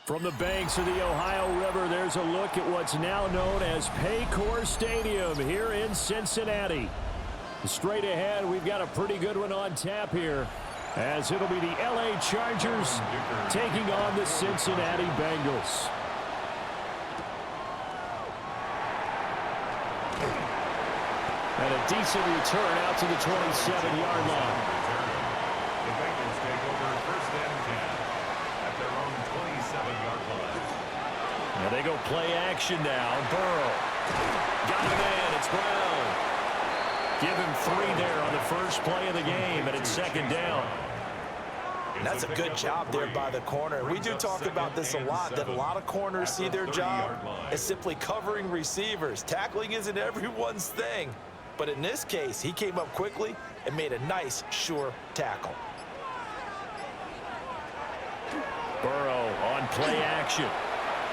From the banks of the Ohio River, there's a look at what's now known as Paycor Stadium here in Cincinnati. Straight ahead, we've got a pretty good one on tap here, as it'll be the LA Chargers taking on the Cincinnati Bengals. And a decent return out to the 27-yard line. The Bengals take over first and 10 at their own 27-yard line. Now they go play action now. Burrow. Got a man. It's Brown. Give him 3 there on the first play of the game, and it's second down. That's a good job there by the corner. We do talk about this a lot, that a lot of corners see their job as simply covering receivers. Tackling isn't everyone's thing. But in this case, he came up quickly and made a nice, sure tackle. Burrow on play action.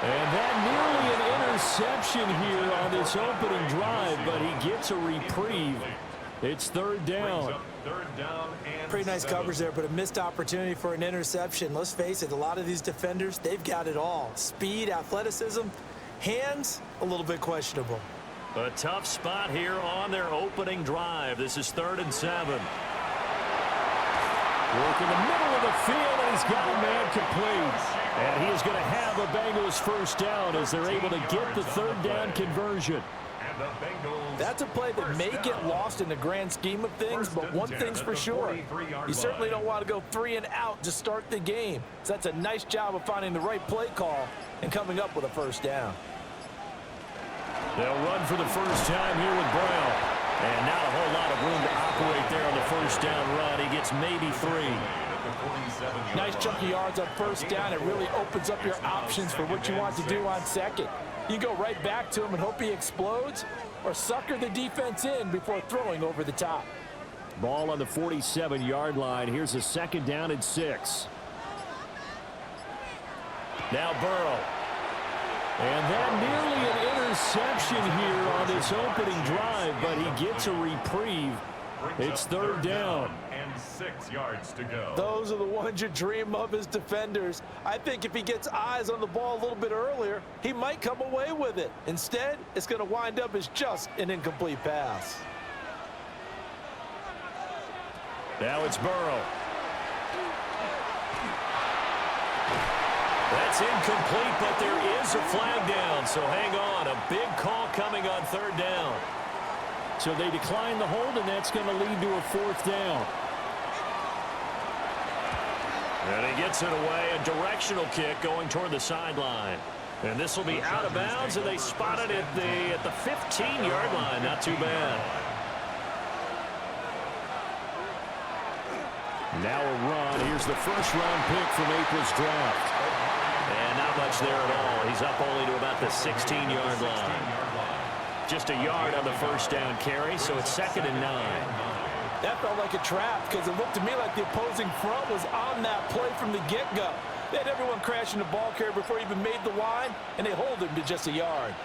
And that nearly an interception here on this opening drive, but he gets a reprieve. It's third down. Pretty nice coverage there, but a missed opportunity for an interception. Let's face it, a lot of these defenders, they've got it all. Speed, athleticism, hands, a little bit questionable. A tough spot here on their opening drive. This is 3rd and 7. Work in the middle of the field, and he's got a man complete. And he is going to have a Bengals first down as they're able to get the third down conversion. That's a play that may get lost in the grand scheme of things, but one thing's for sure. You certainly don't want to go 3 and out to start the game. So that's a nice job of finding the right play call and coming up with a first down. They'll run for the first time here with Brown. And not a whole lot of room to operate there on the first down run. He gets maybe 3. Nice chunky yards on first down. It really opens up your options for what you want to do on second. You go right back to him and hope he explodes, or sucker the defense in before throwing over the top. Ball on the 47-yard line. Here's a second down and 6. Now Burrow. And that nearly an interception here on this opening drive, but he gets a reprieve. It's third down. And 6 yards to go. Those are the ones you dream of as defenders. I think if he gets eyes on the ball a little bit earlier, he might come away with it. Instead, it's going to wind up as just an incomplete pass. Now it's Burrow. That's incomplete, but there is a flag down, so hang on. A big call coming on third down. So they decline the hold, and that's going to lead to a fourth down. And he gets it away, a directional kick going toward the sideline. And this will be out of bounds, and they spot it at the 15-yard line. Not too bad. Now a run. Here's the first-round pick from April's draft. And not much there at all. He's up only to about the 16-yard line. Just a yard on the first down carry, so it's 2nd and 9. That felt like a trap because it looked to me like the opposing front was on that play from the get-go. They had everyone crashing the ball carrier before he even made the line, and they hold him to just a yard.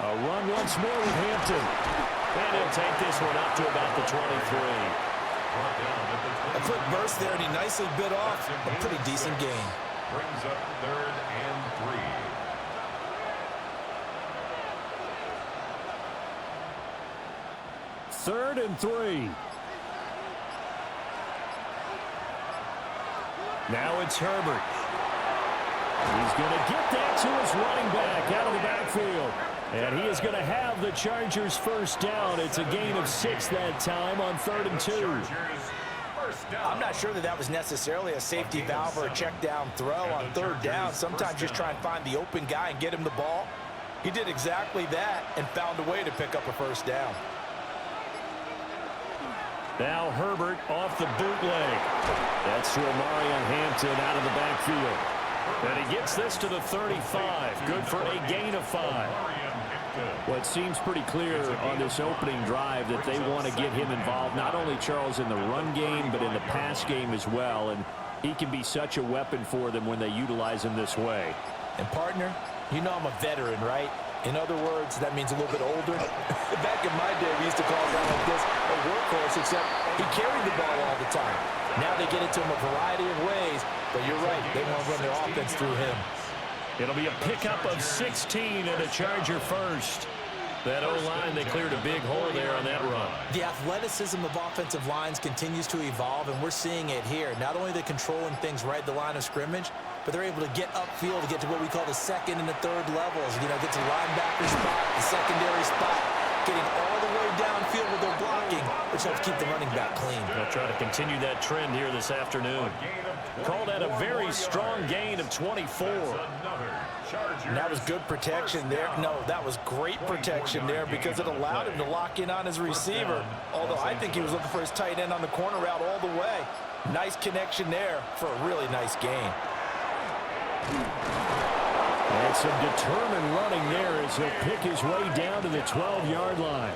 A run once more with Hampton. And he'll take this one up to about the 23. A quick burst there, and he nicely bit off a pretty decent gain. Brings up 3rd and 3. Third and 3. Now it's Herbert. He's going to get that to his running back out of the backfield. And he is going to have the Chargers first down. It's a gain of 6 that time on 3rd and 2. I'm not sure that was necessarily a safety valve or a check down throw on third down. Sometimes just try and find the open guy and get him the ball. He did exactly that and found a way to pick up a first down. Now Herbert off the bootleg. That's to Omarion Hampton out of the backfield. And he gets this to the 35. Good for a gain of 5. Well, it seems pretty clear on this opening drive that they want to get him involved, not only, Charles, in the run game, but in the pass game as well. And he can be such a weapon for them when they utilize him this way. And, partner, you know I'm a veteran, right? In other words, that means a little bit older. Back in my day, we used to call a guy like this a workhorse, except he carried the ball all the time. Now they get it to him a variety of ways, but you're right. They want to run their offense through him. It'll be a pickup of 16 and a Charger first. That O-line, they cleared a big hole there on that run. The athleticism of offensive lines continues to evolve, and we're seeing it here. Not only are they controlling things right at the line of scrimmage, but they're able to get upfield to get to what we call the second and the third levels. You know, get to the linebacker spot, the secondary spot, getting all the way downfield with their blocking, which helps keep the running back clean. They'll try to continue that trend here this afternoon. Called at a very strong gain of 24. And that was good protection there. No, that was great protection there because it allowed him to lock in on his receiver, although I think he was looking for his tight end on the corner route all the way. Nice connection there for a really nice gain. And some determined running there as he'll pick his way down to the 12-yard line.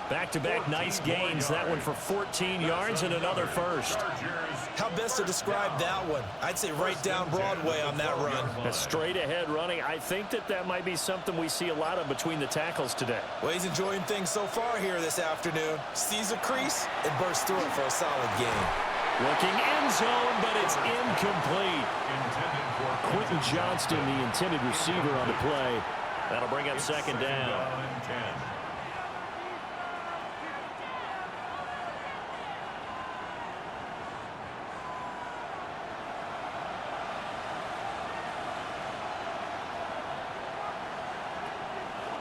Back-to-back nice gains. That one for 14 yards and another first. How best to describe that one? I'd say right down Broadway on that run. A straight-ahead running. I think that might be something we see a lot of between the tackles today. Well, he's enjoying things so far here this afternoon. Sees a crease and bursts through it for a solid gain. Looking end zone, but it's incomplete. Quentin Johnston, the intended receiver on the play. That'll bring up second down.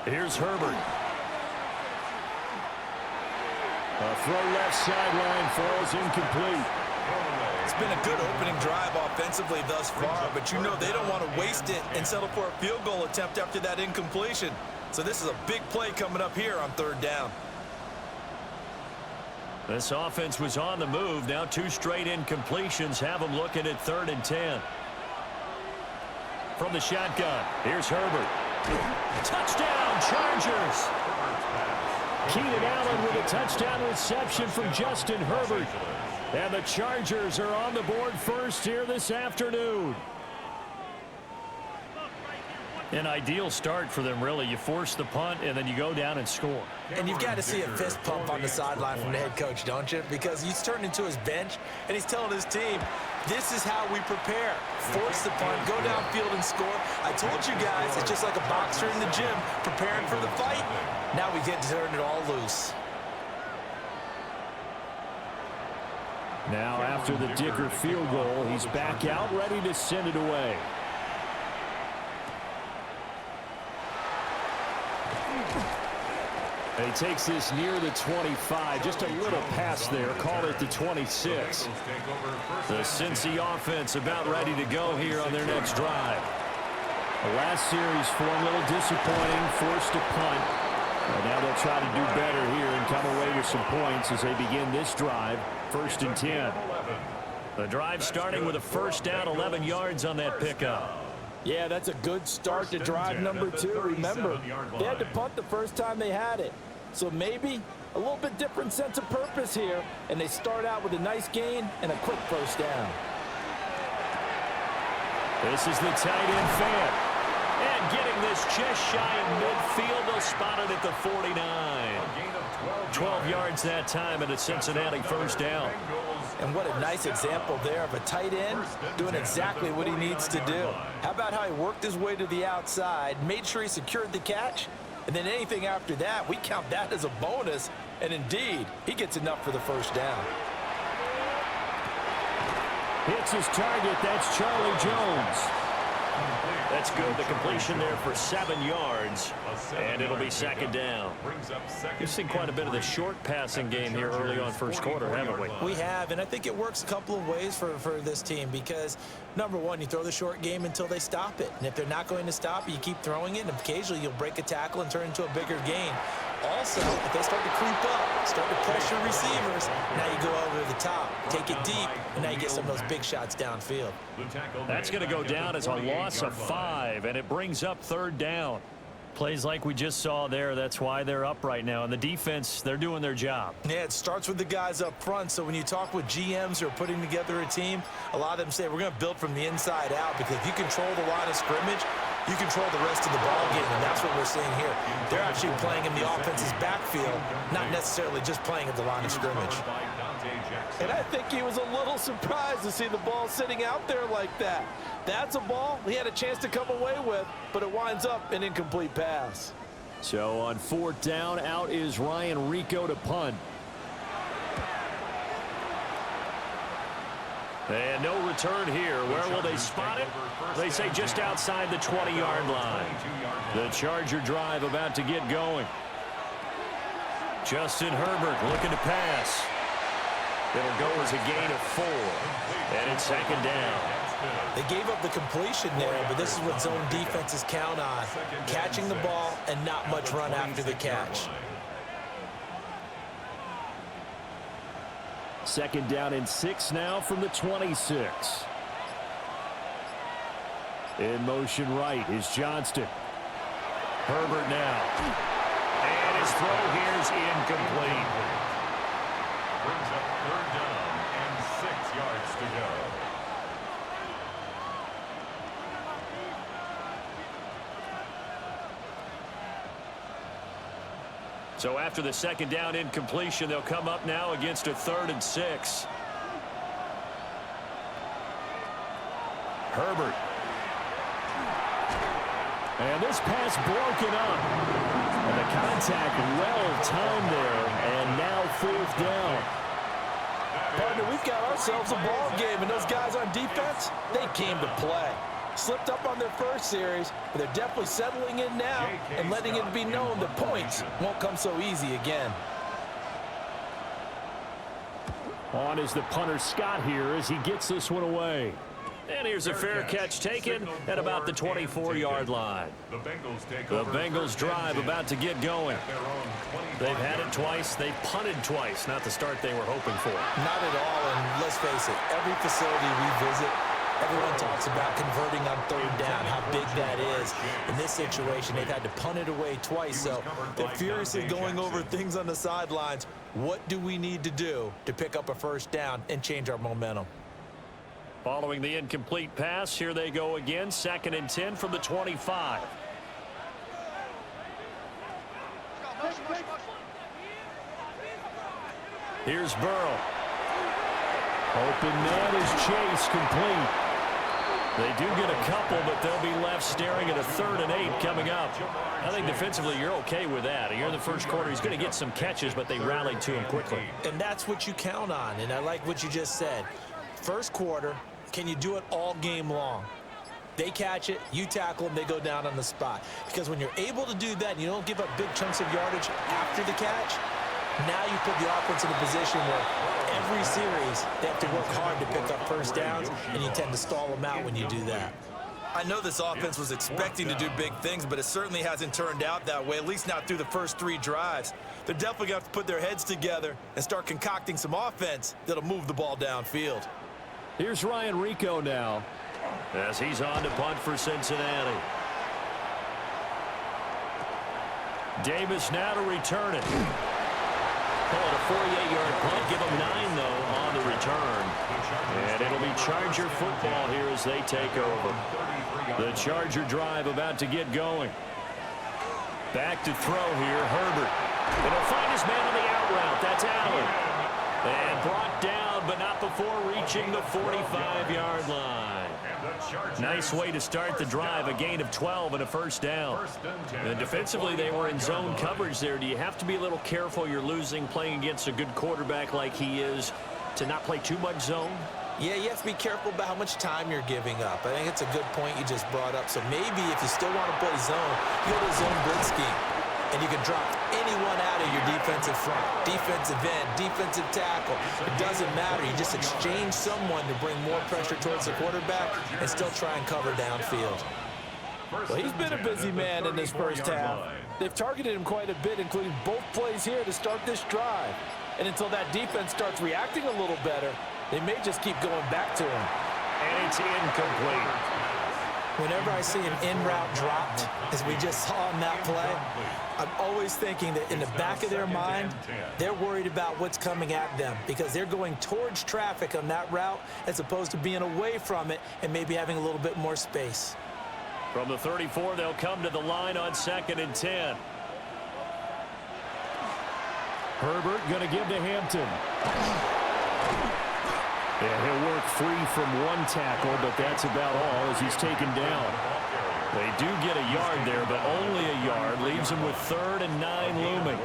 Here's Herbert. A throw left sideline falls incomplete. It's been a good opening drive offensively thus far, but you know they don't want to waste it and settle for a field goal attempt after that incompletion. So this is a big play coming up here on third down. This offense was on the move. Now two straight incompletions have them looking at 3rd and 10. From the shotgun, here's Herbert. Touchdown, Chargers. Keenan Allen with a touchdown reception from Justin Herbert. And the Chargers are on the board first here this afternoon. An ideal start for them, really. You force the punt, and then you go down and score. And you've got to see a fist pump on the sideline from the head coach, don't you? Because he's turned into his bench, and he's telling his team, this is how we prepare. Force the punt, go downfield and score. I told you guys, it's just like a boxer in the gym preparing for the fight. Now we get to turn it all loose. Now, after the Dicker field goal, he's back out, ready to send it away. He takes this near the 25. Just a little pass there. Call it the 26. The Cincy offense about ready to go here on their next drive. The last series for them, a little disappointing. Forced a punt. And now they'll try to do better here and come away with some points as they begin this drive. 1st and 10. The drive starting with a first down, 11 yards on that pickup. Yeah, that's a good start to drive number 2. Remember, they had to punt the first time they had it. So maybe a little bit different sense of purpose here. And they start out with a nice gain and a quick first down. This is the tight end fan. And getting this just shy of midfield, they'll spot it at the 49. 12 yards that time and a Cincinnati first down. And what a nice example there of a tight end doing exactly what he needs to do. How about how he worked his way to the outside, made sure he secured the catch, and then anything after that, we count that as a bonus. And indeed, he gets enough for the first down. Hits his target. That's Charlie Jones. That's good. The completion there for 7 yards. And it'll be second down. We've seen quite a bit of the short passing game here early on first quarter, haven't we? We have, and I think it works a couple of ways for this team because, number one, you throw the short game until they stop it. And if they're not going to stop it, you keep throwing it, and occasionally you'll break a tackle and turn into a bigger gain. Also, if they start to creep up, start to pressure receivers, now you go over the top, take it deep, and now you get some of those big shots downfield. That's going to go down as a loss of 5, and it brings up third down. Plays like we just saw there, that's why they're up right now. And the defense, they're doing their job. Yeah, it starts with the guys up front. So when you talk with GMs who are putting together a team, a lot of them say we're going to build from the inside out because if you control the line of scrimmage, you control the rest of the ball game, and that's what we're seeing here. They're actually playing in the offense's backfield, not necessarily just playing at the line of scrimmage. And I think he was a little surprised to see the ball sitting out there like that. That's a ball he had a chance to come away with, but it winds up an incomplete pass. So on 4th down, out is Ryan Rico to punt. And no return here. Where will they spot it? They say just outside the 20-yard line. The Charger drive about to get going. Justin Herbert looking to pass. It'll go as a gain of 4. And it's 2nd down. They gave up the completion there, but this is what zone defenses count on. Catching the ball and not much run after the catch. 2nd down and 6 now from the 26. In motion right is Johnston. Herbert now. And his throw here is incomplete. Brings up 3rd down and 6 yards to go. So after the 2nd down incompletion, they'll come up now against a 3rd and 6. Herbert. And this pass broken up. And the contact well timed there. And now 4th down. Partner, we've got ourselves a ball game, and those guys on defense, they came to play. Slipped up on their first series, but they're definitely settling in now and letting it be known the points won't come so easy again. On is the punter Scott here as he gets this one away. And here's a fair catch taken at about the 24-yard line. The Bengals drive about to get going. They've had it twice. They've punted twice. Not the start they were hoping for. Not at all, and let's face it, every facility we visit, everyone talks about converting on 3rd down, how big that is. In this situation, they've had to punt it away twice, so they're furiously going over things on the sidelines. What do we need to do to pick up a 1st down and change our momentum? Following the incomplete pass, here they go again. 2nd and 10 from the 25. Here's Burrow. Open man is Chase, complete. They do get a couple, but they'll be left staring at a 3rd and 8 coming up. I think defensively you're okay with that. You're in the first quarter. He's going to get some catches, but they rallied to him quickly. And that's what you count on, and I like what you just said. First quarter, can you do it all game long? They catch it, you tackle them, they go down on the spot. Because when you're able to do that and you don't give up big chunks of yardage after the catch, now you put the offense in a position where every series they have to work hard to pick up 1st downs, and you tend to stall them out when you do that. I know this offense was expecting to do big things, but it certainly hasn't turned out that way, at least not through the first 3 drives. They're definitely going to have to put their heads together and start concocting some offense that'll move the ball downfield. Here's Ryan Rico now as he's on to punt for Cincinnati. Davis now to return it. Call it a 48-yard punt. Give them 9, though, on the return. And it'll be Charger football here as they take over. The Charger drive about to get going. Back to throw here, Herbert. And he'll find his man on the out route. That's Allen. And brought down, but not before reaching the 45-yard line. Nice way to start the drive, a gain of 12 and a 1st down. And defensively, they were in zone coverage there. Do you have to be a little careful you're losing playing against a good quarterback like he is to not play too much zone? Yeah, you have to be careful about how much time you're giving up. I think it's a good point you just brought up. So maybe if you still want to play zone, you go to a zone blitz scheme. And you can drop anyone out of your defensive front, defensive end, defensive tackle. It doesn't matter. You just exchange someone to bring more pressure towards the quarterback and still try and cover downfield. Well, he's been a busy man in this first half. They've targeted him quite a bit, including both plays here to start this drive. And until that defense starts reacting a little better, they may just keep going back to him. And it's incomplete. Whenever I see an in-route dropped, as we just saw in that play, I'm always thinking that in the back of their mind, they're worried about what's coming at them because they're going towards traffic on that route as opposed to being away from it and maybe having a little bit more space. From the 34, they'll come to the line on 2nd and 10. Herbert going to give to Hampton. And he'll work free from one tackle, but that's about all as he's taken down. They do get a yard there, but only a yard. Leaves him with 3rd and 9 looming.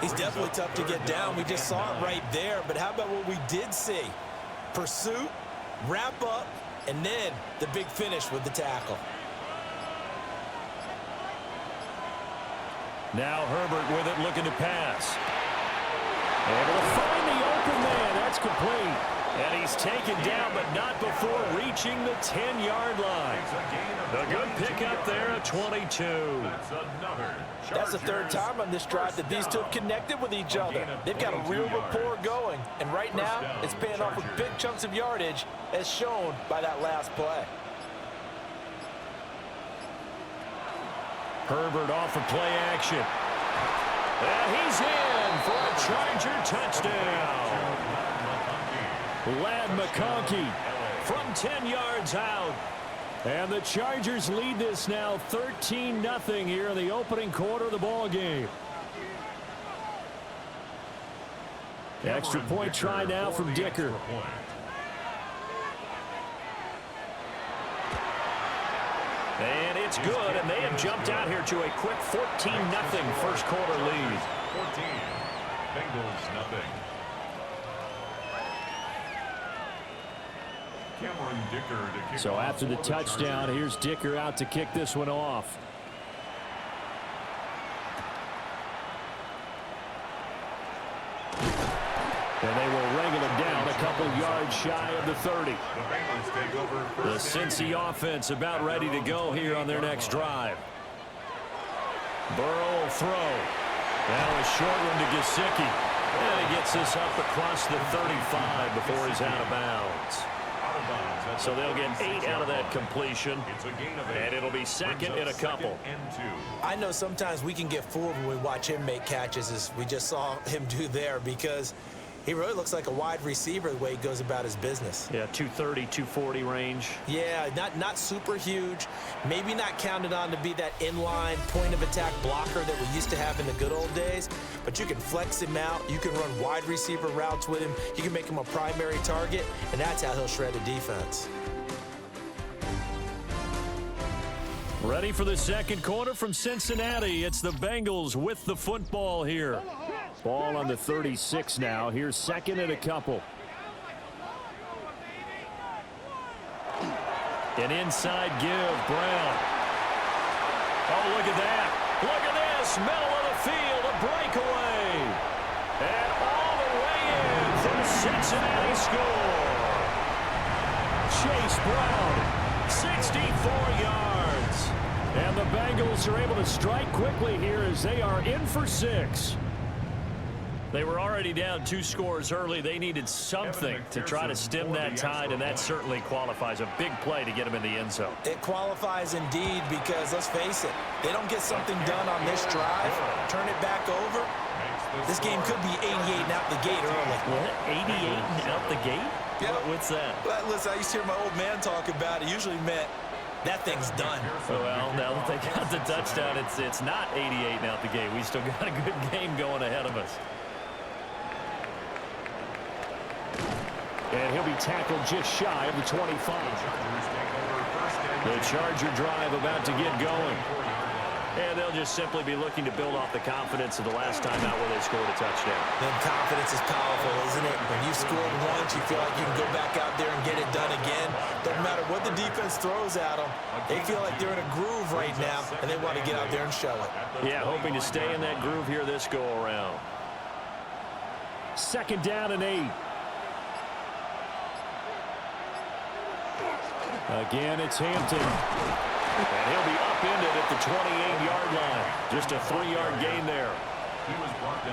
He's definitely tough to get down. We just saw it right there, but how about what we did see? Pursuit, wrap up, and then the big finish with the tackle. Now Herbert with it, looking to pass. Able to find the open man. That's complete. And he's taken down, but not before reaching the 10-yard line. A good pickup there at 22. That's the 3rd time on this drive that these two have connected with each other. They've got a real rapport going. And right now, it's paying off with big chunks of yardage, as shown by that last play. Herbert off of play action. And he's in for a Charger touchdown. Lad McConkey from 10 yards out. And the Chargers lead this now 13-0 here in the opening quarter of the ball game. Extra point try now from Dicker. And it's good, and they have jumped out here to a quick 14-0 first quarter lead. 14, Bengals nothing. So after the touchdown, here's Dicker out to kick this one off. And they will wrangle him down a couple yards shy of the 30. The Cincy offense about ready to go here on their next drive. Burrow will throw. Now a short one to Gesicki. And he gets this up across the 35 before he's out of bounds. So they'll get 8 out of that completion, and it'll be 2nd and a couple. I know sometimes we can get fooled when we watch him make catches, as we just saw him do there, because he really looks like a wide receiver the way he goes about his business. Yeah, 230, 240 range. Yeah, not super huge. Maybe not counted on to be that inline point-of-attack blocker that we used to have in the good old days, but you can flex him out. You can run wide receiver routes with him. You can make him a primary target, and that's how he'll shred a defense. Ready for the second quarter from Cincinnati. It's the Bengals with the football here. Ball on the 36 now. Here's 2nd and a couple. An inside give, Brown. Oh, look at that. Look at this. Middle of the field, a breakaway. And all the way in for the Cincinnati score. Chase Brown, 64 yards. And the Bengals are able to strike quickly here as they are in for 6. They were already down 2 scores early. They needed something to try to stem that tide, and that certainly qualifies. A big play to get them in the end zone. It qualifies indeed, because let's face it, they don't get something done on this drive, turn it back over, this game could be 88 and out the gate early. What? 88 and out the gate? Yep. What's that? Well, listen, I used to hear my old man talk about it. It usually meant that thing's done. Well, now that they got the touchdown, it's not 88 and out the gate. We still got a good game going ahead of us. And he'll be tackled just shy of the 25. The Charger drive about to get going. And they'll just simply be looking to build off the confidence of the last time out where they scored a touchdown. Then confidence is powerful, isn't it? When you've scored once, you feel like you can go back out there and get it done again. Doesn't matter what the defense throws at them. They feel like they're in a groove right now, and they want to get out there and show it. Yeah, hoping to stay in that groove here this go-around. 2nd down and 8. Again, it's Hampton. And he'll be upended at the 28-yard line. Just a 3-yard gain there.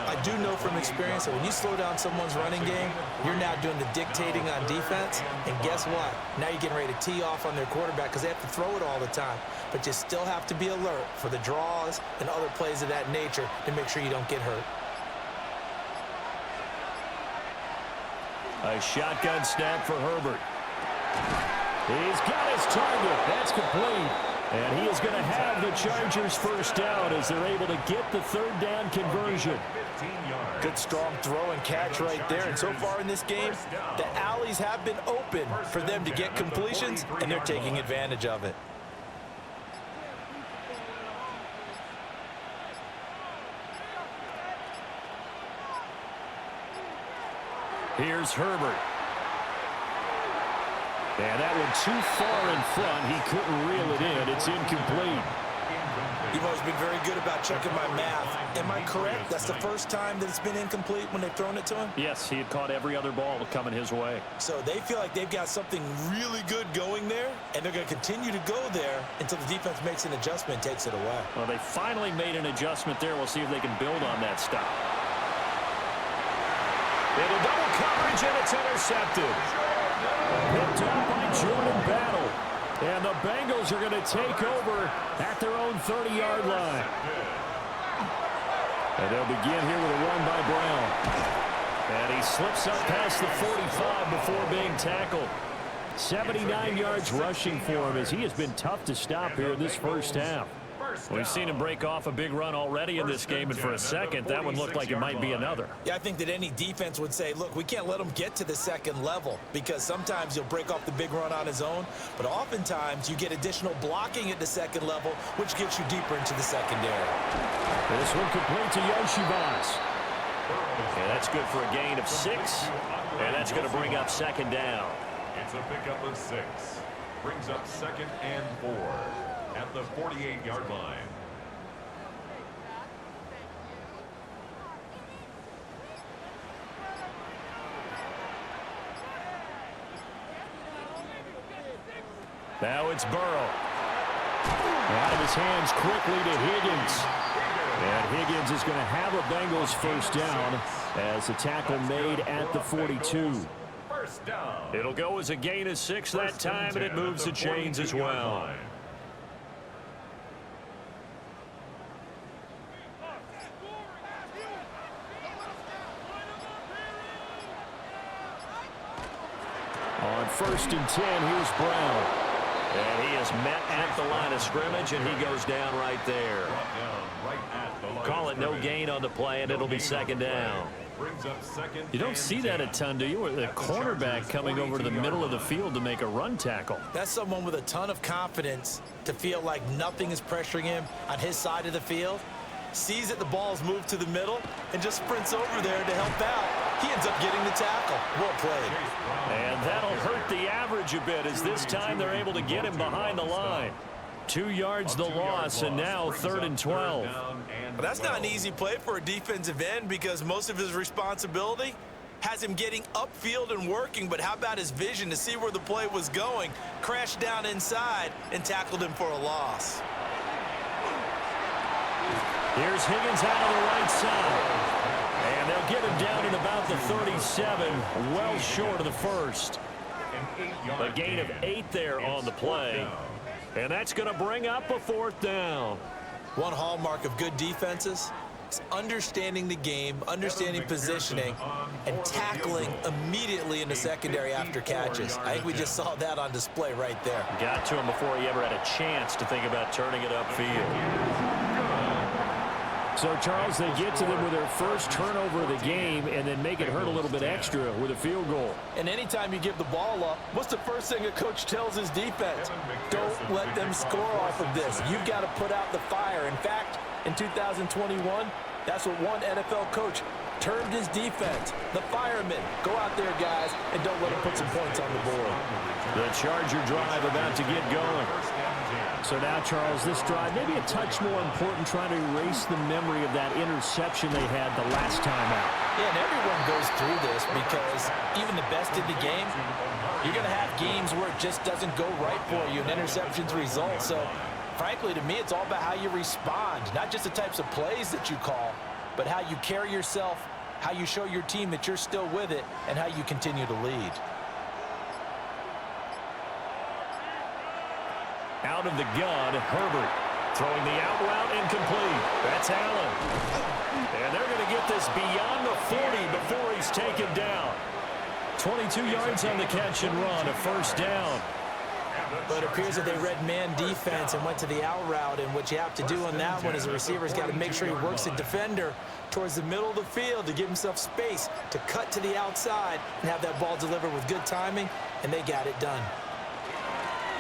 I do know from experience that when you slow down someone's running game, you're now doing the dictating on defense. And guess what? Now you're getting ready to tee off on their quarterback because they have to throw it all the time. But you still have to be alert for the draws and other plays of that nature to make sure you don't get hurt. A shotgun snap for Herbert. He's got his target. That's complete. And he is going to have the Chargers first down as they're able to get the 3rd down conversion. yards. Good strong throw and catch right there. And so far in this game, the alleys have been open for them to get completions, and they're taking advantage of it. Here's Herbert. And that one too far in front. He couldn't reel it in. It's incomplete. You've always been very good about checking my math. Am I correct? That's the first time that it's been incomplete when they've thrown it to him? Yes, he had caught every other ball coming his way. So they feel like they've got something really good going there, and they're going to continue to go there until the defense makes an adjustment and takes it away. Well, they finally made an adjustment there. We'll see if they can build on that stop. Into double coverage, and it's intercepted. Picked up by Jordan Battle. And the Bengals are going to take over at their own 30-yard line. And they'll begin here with a run by Brown. And he slips up past the 45 before being tackled. 79 yards rushing for him as he has been tough to stop here in this first half. We've seen him break off a big run already in this game, and for a second, that one looked like it might be another. Yeah, I think that any defense would say, look, we can't let him get to the second level because sometimes he'll break off the big run on his own, but oftentimes you get additional blocking at the second level, which gets you deeper into the secondary. This one complete to Yoshivas. And that's good for a gain of 6, and that's going to bring up second down. It's a pickup of 6. Brings up 2nd and 4. At the 48-yard line. Now it's Burrow. Out of his hands quickly to Higgins. And Higgins is going to have a Bengals first down as the tackle made at the 42. First down. It'll go as a gain of 6 that time, and it moves the chains as well. On 1st and 10, here's Brown. And he is met at the line of scrimmage, and he goes down right there. Call it no gain on the play, and it'll be second down. You don't see that a ton, do you? With a cornerback coming over to the middle of the field to make a run tackle. That's someone with a ton of confidence to feel like nothing is pressuring him on his side of the field. Sees that the ball's moved to the middle and just sprints over there to help out. He ends up getting the tackle. Well played. And that'll hurt the average a bit as this time they're able to get him behind the line. 2 yards the loss, and now 3rd and 12. But that's not an easy play for a defensive end because most of his responsibility has him getting upfield and working, but how about his vision to see where the play was going, crashed down inside, and tackled him for a loss. Here's Higgins out of the right side. And they'll get him down at about the 37, well short of the first. A gain of 8 there on the play. And that's going to bring up a 4th down. One hallmark of good defenses is understanding the game, understanding positioning, and tackling immediately in the secondary after catches. I think we just saw that on display right there. Got to him before he ever had a chance to think about turning it upfield. So, Charles, they get to them with their first turnover of the game and then make it hurt a little bit extra with a field goal. And anytime you give the ball up, what's the first thing a coach tells his defense? Don't let them score off of this. You've got to put out the fire. In fact, in 2021, that's what one NFL coach termed his defense. The firemen. Go out there, guys, and don't let them put some points on the board. The Charger drive about to get going. So now, Charles, this drive maybe a touch more important, trying to erase the memory of that interception they had the last time out. Yeah, and everyone goes through this because even the best in the game, you're going to have games where it just doesn't go right for you and interceptions result. So, frankly, to me, it's all about how you respond, not just the types of plays that you call, but how you carry yourself, how you show your team that you're still with it, and how you continue to lead. Out of the gun, Herbert throwing the out route incomplete. That's Allen. And they're going to get this beyond the 40 before he's taken down. 22 yards on the catch and run, a first down. But it appears that they read man defense and went to the out route, and what you have to do on that one is the receiver's got to make sure he works the defender towards the middle of the field to give himself space to cut to the outside and have that ball delivered with good timing, and they got it done.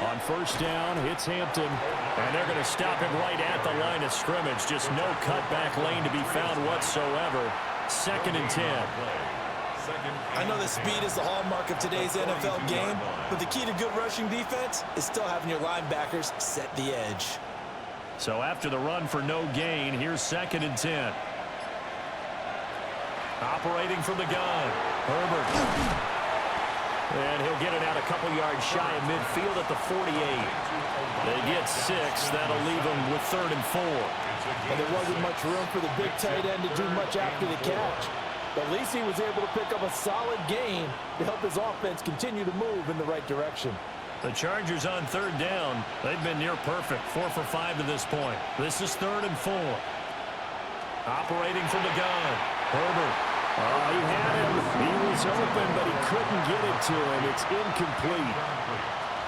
On first down, it's Hampton, and they're going to stop him right at the line of scrimmage. Just no cutback lane to be found whatsoever. 2nd and 10. I know that speed is the hallmark of today's NFL game, but the key to good rushing defense is still having your linebackers set the edge. So after the run for no gain, here's 2nd and 10. Operating from the gun, Herbert. And he'll get it out a couple yards shy of midfield at the 48. They get 6. That'll leave them with 3rd and 4. And there wasn't much room for the big tight end to do much after the catch. But at least he was able to pick up a solid gain to help his offense continue to move in the right direction. The Chargers on 3rd down. They've been near perfect. 4 for 5 to this point. This is 3rd and 4. Operating from the gun, Herbert. Oh, he had him. He was open, but he couldn't get it to him. It's incomplete.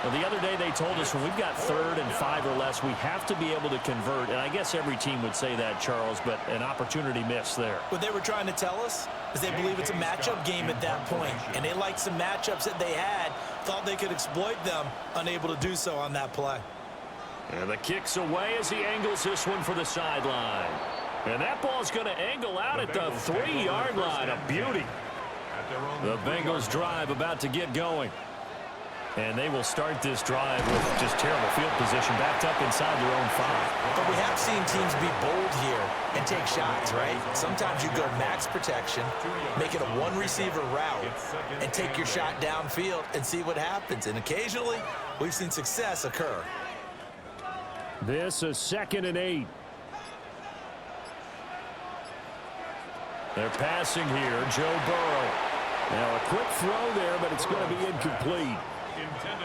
Well, the other day they told us when we've got 3rd and 5 or less, we have to be able to convert. And I guess every team would say that, Charles, but an opportunity missed there. What they were trying to tell us is they believe it's a matchup game at that point, and they liked some matchups that they had, thought they could exploit them, unable to do so on that play. And the kick's away as he angles this one for the sideline. And that ball's going to angle out at the 3-yard line. A beauty. The Bengals drive about to get going. And they will start this drive with just terrible field position backed up inside their own 5. But we have seen teams be bold here and take shots, right? Sometimes you go max protection, make it a one-receiver route, and take your shot downfield and see what happens. And occasionally, we've seen success occur. This is 2nd and 8. They're passing here, Joe Burrow. Now a quick throw there, but it's going to be incomplete.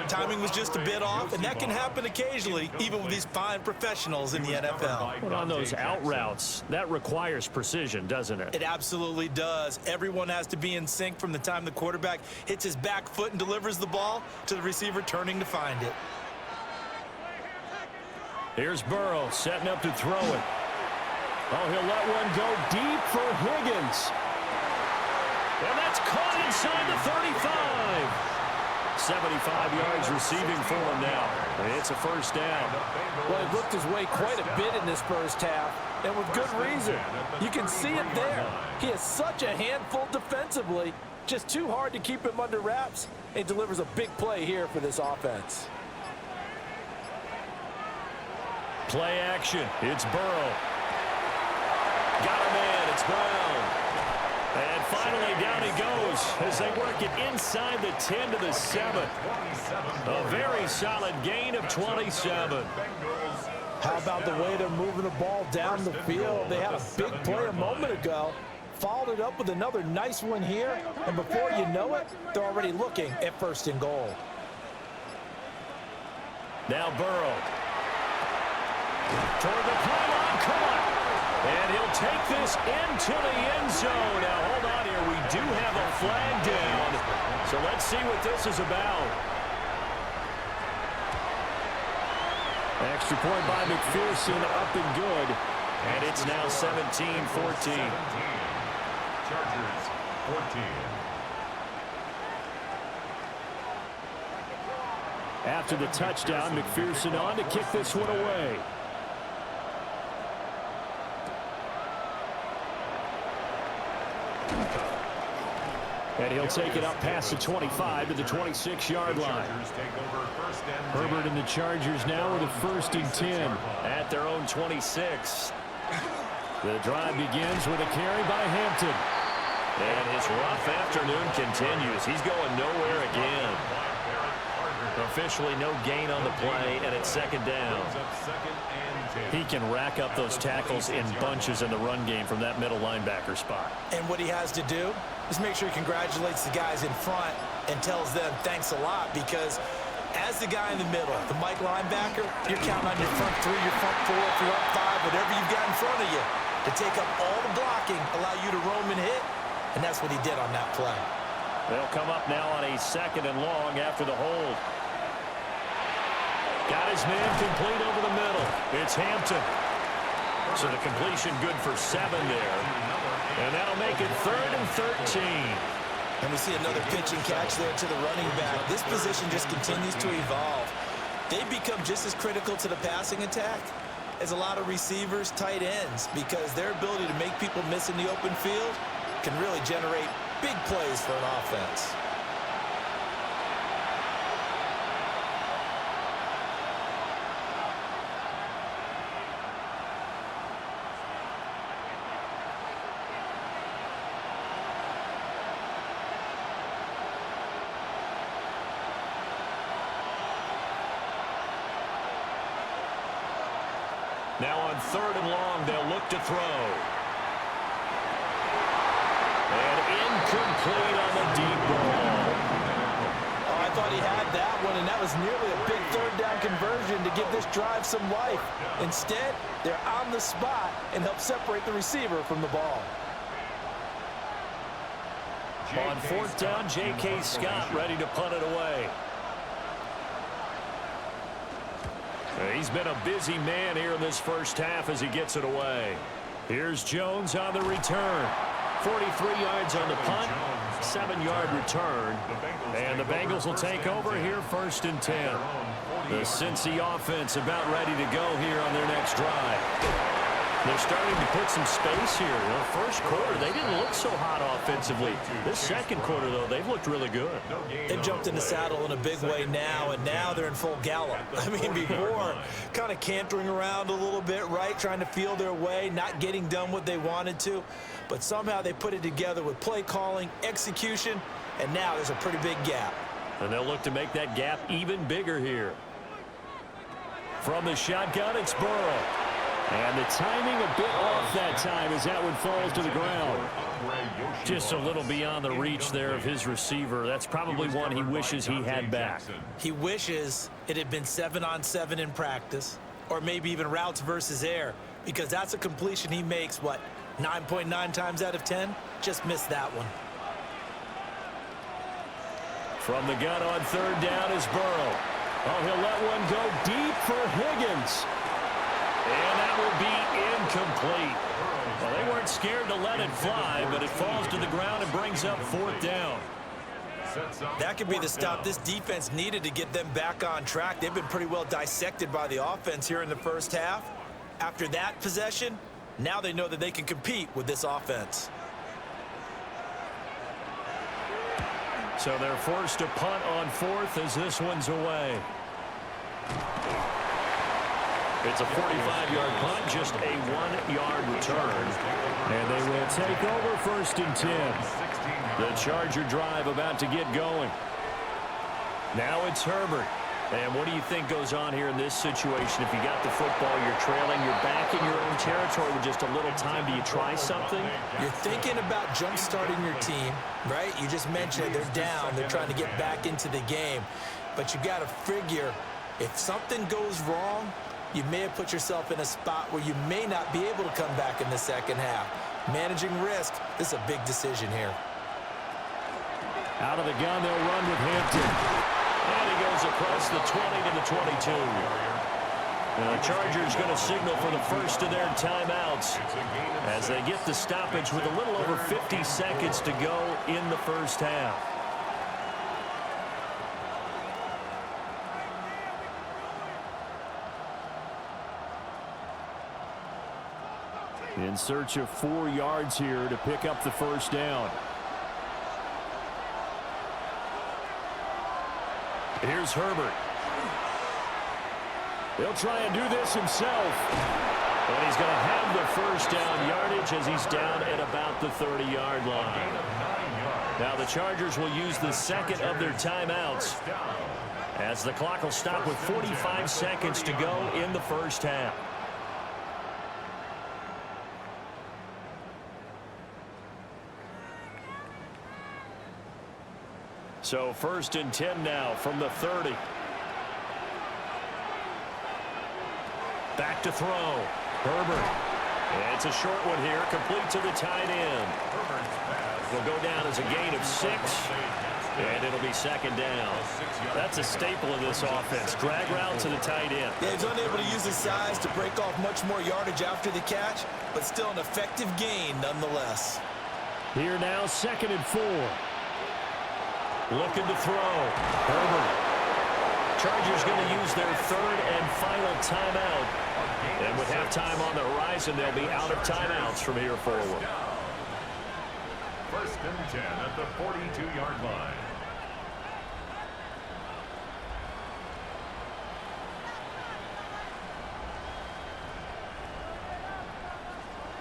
Timing was just a bit off, and that can happen occasionally, even with these fine professionals in the NFL. But on those out routes, that requires precision, doesn't it? It absolutely does. Everyone has to be in sync from the time the quarterback hits his back foot and delivers the ball to the receiver turning to find it. Here's Burrow setting up to throw it. Oh, he'll let one go deep for Higgins. And that's caught inside the 35. 75 yards receiving for him now. It's a first down. Well, he looked his way quite a bit in this first half, and with good reason. You can see it there. He is such a handful defensively. Just too hard to keep him under wraps. He delivers a big play here for this offense. Play action. It's Burrow. Got a man. It's Brown. And finally down he goes as they work it inside the 10 to the 7. A very solid gain of 27. How about the way they're moving the ball down the field? They had a big play a moment ago. Followed it up with another nice one here. And before you know it, they're already looking at 1st and goal. Now Burrow. Toward the pylon, caught. And he'll take this into the end zone. Now, hold on here. We do have a flag down. So let's see what this is about. Extra point by McPherson, up and good. And it's now 17-14. Chargers, 14. After the touchdown, McPherson on to kick this one away. And he'll take it up past the 25 to the 26-yard line. Herbert and the Chargers now with a 1st and 10 at their own 26. The drive begins with a carry by Hampton. And his rough afternoon continues. He's going nowhere again. Officially no gain on the play, and it's 2nd down. He can rack up those tackles in bunches in the run game from that middle linebacker spot. And what he has to do is make sure he congratulates the guys in front and tells them thanks a lot, because as the guy in the middle, the Mike linebacker, you're counting on your front 3, your front 4, if you're up 5, whatever you've got in front of you to take up all the blocking, allow you to roam and hit, and that's what he did on that play. They'll come up now on a 2nd and long after the hold. Got his man complete over the middle. It's Hampton. So the completion good for 7 there. And that'll make it 3rd and 13. And we see another pitch and catch there to the running back. This position just continues to evolve. They become just as critical to the passing attack as a lot of receivers, tight ends, because their ability to make people miss in the open field can really generate big plays for an offense. Now on 3rd and long, they'll look to throw. And incomplete on the deep ball. Oh, I thought he had that one, and that was nearly a big 3rd down conversion to give this drive some life. Instead, they're on the spot and help separate the receiver from the ball. On 4th down, J.K. Scott ready to punt it away. He's been a busy man here in this first half as he gets it away. Here's Jones on the return. 43 yards on the punt, 7-yard return. And the Bengals will take over here 1st and 10. The Cincy offense about ready to go here on their next drive. They're starting to put some space here. In the first quarter, they didn't look so hot offensively. This second quarter, though, they've looked really good. They've jumped in the saddle in a big way now, and now they're in full gallop. I mean, before, kind of cantering around a little bit, right, trying to feel their way, not getting done what they wanted to. But somehow they put it together with play calling, execution, and now there's a pretty big gap. And they'll look to make that gap even bigger here. From the shotgun, it's Burrow. And the timing a bit off that time as that one falls to the ground. Just a little beyond the reach there of his receiver. That's probably one he wishes he had back. He wishes it had been 7-on-7 in practice, or maybe even routes versus air, because that's a completion he makes, 9.9 times out of 10? Just missed that one. From the gun on 3rd down is Burrow. Oh, he'll let one go deep for Higgins. And that will be incomplete. Well, they weren't scared to let it fly, but it falls to the ground and brings up 4th down. That could be the stop this defense needed to get them back on track. They've been pretty well dissected by the offense here in the first half. After that possession, now they know that they can compete with this offense. So they're forced to punt on 4th as this one's away. It's a 45-yard punt, just a 1-yard return. And they will take over 1st and 10. The Charger drive about to get going. Now it's Herbert. And what do you think goes on here in this situation? If you got the football, you're trailing, you're back in your own territory with just a little time. Do you try something? You're thinking about jump-starting your team, right? You just mentioned it. They're down. They're trying to get back into the game. But you got to figure if something goes wrong, you may have put yourself in a spot where you may not be able to come back in the second half. Managing risk, this is a big decision here. Out of the gun, they'll run with Hampton. And he goes across the 20 to the 22. Now the Chargers going to signal for the first of their timeouts as they get the stoppage with a little over 50 seconds to go in the first half. In search of 4 yards here to pick up the first down. Here's Herbert. He'll try and do this himself. And he's going to have the first down yardage as he's down at about the 30-yard line. Now the Chargers will use the second of their timeouts as the clock will stop with 45 seconds to go in the first half. So 1st and 10 now from the 30. Back to throw. Herbert. It's a short one here, complete to the tight end. Will go down as a gain of 6, and it'll be second down. That's a staple of this offense. Drag route to the tight end. Yeah, he's unable to use his size to break off much more yardage after the catch, but still an effective gain nonetheless. Here now, 2nd and 4. Looking to throw. Herbert. Chargers going to use their 3rd and final timeout. And with halftime on the horizon, they'll be out of timeouts from here forward. 1st and 10 at the 42-yard line.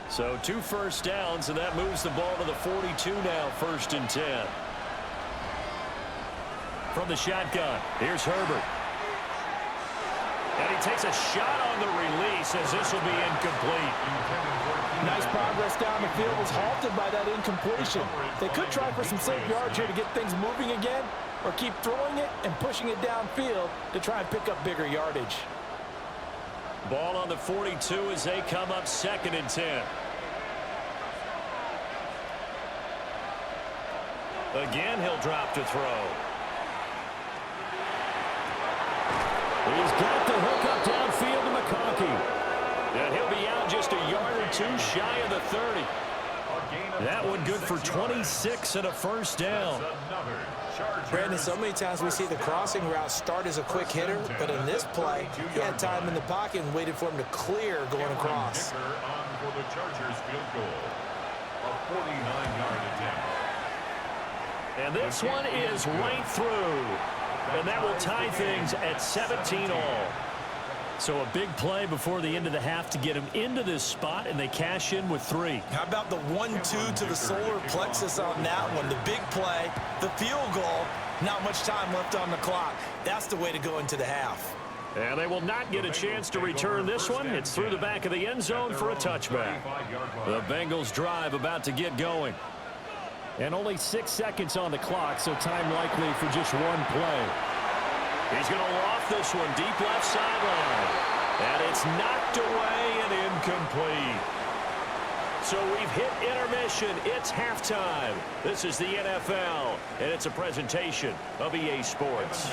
So 2 first downs, and that moves the ball to the 42 now, 1st and 10. From the shotgun, here's Herbert. And he takes a shot on the release as this will be incomplete. Nice progress down the field was halted by that incompletion. They could try for some safe yards here to get things moving again, or keep throwing it and pushing it downfield to try and pick up bigger yardage. Ball on the 42 as they come up 2nd and 10. Again, he'll drop to throw. He's got the hook up downfield to McConkey. And he'll be out just a yard or 2 shy of the 30. That one good for 26 and a first down. Brandon, so many times we see the crossing route start as a quick hitter, but in this play, he had time in the pocket and waited for him to clear going across. For the Chargers field goal, a 49-yard attempt. And this one is right through. And that will tie things at 17 all. So a big play before the end of the half to get him into this spot, and they cash in with 3. How about the 1-2 to the solar plexus on that one? The big play, the field goal, not much time left on the clock. That's the way to go into the half. And they will not get a chance to return this one. It's through the back of the end zone for a touchback. The Bengals drive about to get going. And only 6 seconds on the clock, so time likely for just one play. He's going to loft this one deep left sideline. And it's knocked away and incomplete. So we've hit intermission. It's halftime. This is the NFL, and it's a presentation of EA Sports.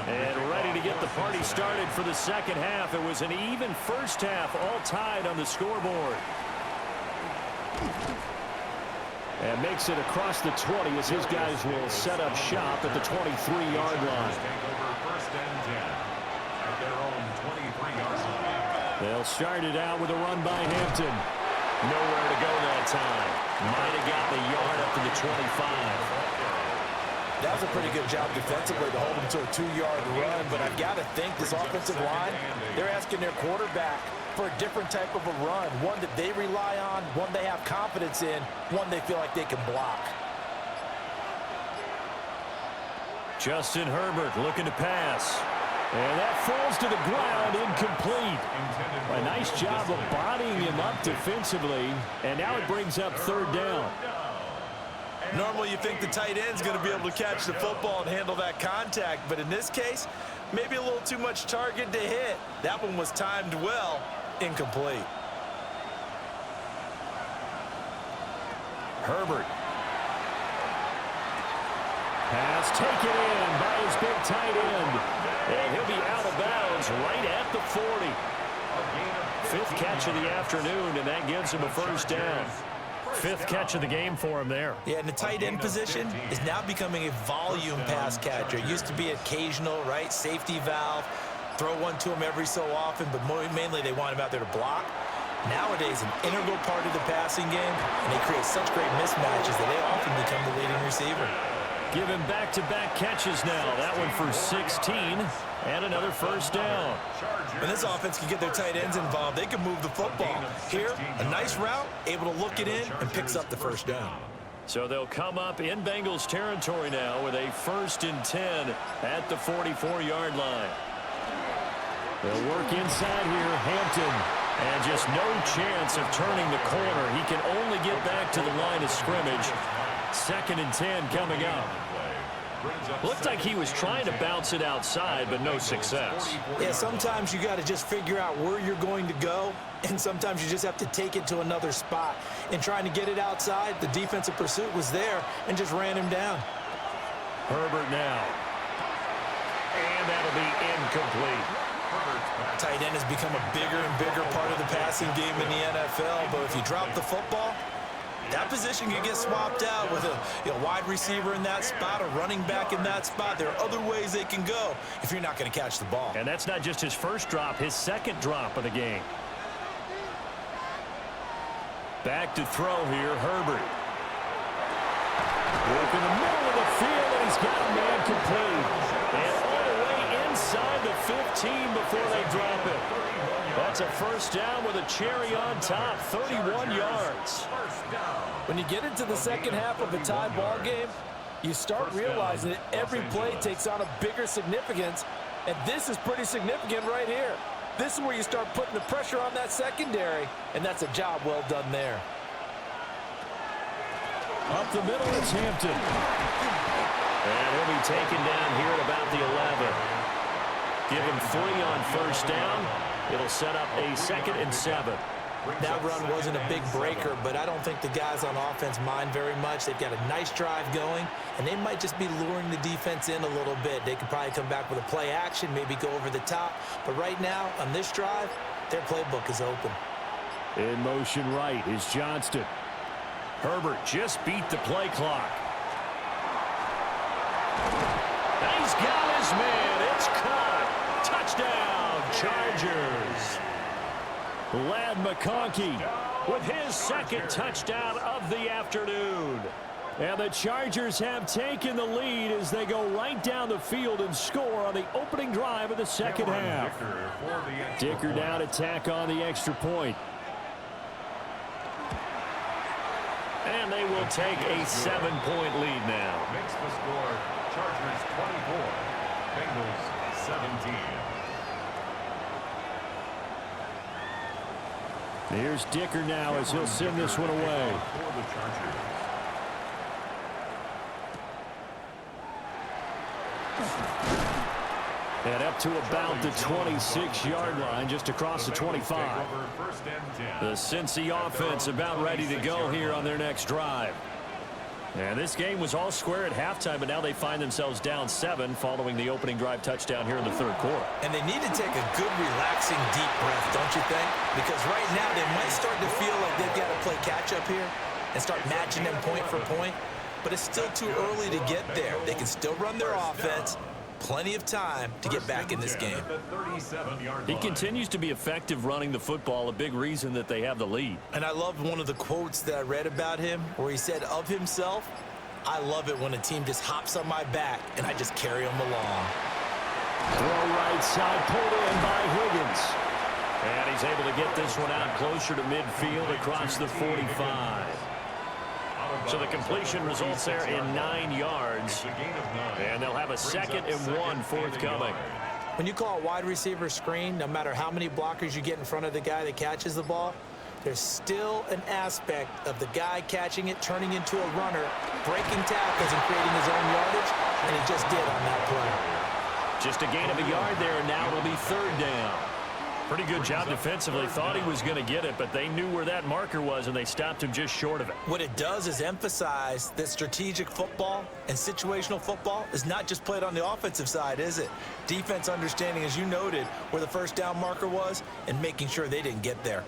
And ready to get the party started for the second half. It was an even first half, all tied on the scoreboard. And makes it across the 20 as his guys will set up shop at the 23-yard line. They'll start it out with a run by Hampton. Nowhere to go that time. Might have got the yard up to the 25. That was a pretty good job defensively to hold him to a 2-yard run, but I've got to think this offensive line, they're asking their quarterback for a different type of a run, one that they rely on, one they have confidence in, one they feel like they can block. Justin Herbert looking to pass. And that falls to the ground, incomplete. A nice job of bodying him up defensively, and now it brings up 3rd down. Normally you think the tight end's going to be able to catch the football and handle that contact, but in this case, maybe a little too much target to hit. That one was timed well, incomplete. Herbert. Pass taken in by his big tight end. And he'll be out of bounds right at the 40. 5th catch of the afternoon, and that gives him a first down. 5th catch of the game for him there. Yeah, and the tight end position is now becoming a volume pass catcher. It used to be occasional, right? Safety valve. Throw one to him every so often, but mainly they want him out there to block. Nowadays, an integral part of the passing game, and they create such great mismatches that they often become the leading receiver. Give him back-to-back catches now. That one for 16, and another first down. When this offense can get their tight ends involved, they can move the football. Here, a nice route, able to look it in, and picks up the first down. So they'll come up in Bengals territory now with a 1st and 10 at the 44-yard line. They'll work inside here, Hampton. And just no chance of turning the corner. He can only get back to the line of scrimmage. 2nd and 10 coming up. Looked like he was trying to bounce it outside, but no success. Yeah, sometimes you got to just figure out where you're going to go, and sometimes you just have to take it to another spot. And trying to get it outside, the defensive pursuit was there and just ran him down. Herbert now. And that'll be incomplete. Tight end has become a bigger and bigger part of the passing game in the NFL, but if you drop the football, that position can get swapped out with a wide receiver in that spot, a running back in that spot. There are other ways they can go if you're not going to catch the ball. And that's not just his first drop, his second drop of the game. Back to throw here, Herbert. Work in the middle of the field, and he's got a man complete. And all the way inside the 15 before they drop it. That's a first down with a cherry on top, 31 yards. When you get into the second half of a tie ball game, you start realizing that every play takes on a bigger significance, and this is pretty significant right here. This is where you start putting the pressure on that secondary, and that's a job well done there. Up the middle, it's Hampton. And he'll be taken down here at about the 11. Give him 3 on first down. It'll set up a 2nd and 7. That run wasn't a big breaker, but I don't think the guys on offense mind very much. They've got a nice drive going, and they might just be luring the defense in a little bit. They could probably come back with a play action, maybe go over the top. But right now, on this drive, their playbook is open. In motion right is Johnston. Herbert just beat the play clock. And he's got his man. It's caught. Touchdown, Chargers. Ladd McConkey with his second touchdown of the afternoon. And the Chargers have taken the lead as they go right down the field and score on the opening drive of the second half. Dicker now to tack on the extra point. And they will take a 7-point lead now. Makes the score Chargers 24, Bengals 17. Here's Dicker now as he'll send this one away. For the Chargers. And up to about the 26-yard line, just across the 25. The Cincy offense about ready to go here on their next drive. And this game was all square at halftime, but now they find themselves down 7 following the opening drive touchdown here in the third quarter. And they need to take a good, relaxing, deep breath, don't you think? Because right now they might start to feel like they've got to play catch-up here and start matching them point for point. But it's still too early to get there. They can still run their offense. Plenty of time to get back in this game. He continues to be effective running the football, a big reason that they have the lead. And I loved one of the quotes that I read about him where he said of himself, "I love it when a team just hops on my back and I just carry them along." Throw right side, pulled in by Higgins. And he's able to get this one out closer to midfield across the 45. So the completion results there in 9 yards. And they'll have a 2nd and 1 forthcoming. When you call a wide receiver screen, no matter how many blockers you get in front of the guy that catches the ball, there's still an aspect of the guy catching it, turning into a runner, breaking tackles and creating his own yardage, and he just did on that play. Just a gain of a yard there, and now it'll be 3rd down. Pretty good job defensively. Thought he was going to get it, but they knew where that marker was, and they stopped him just short of it. What it does is emphasize that strategic football and situational football is not just played on the offensive side, is it? Defense understanding, as you noted, where the first down marker was and making sure they didn't get there.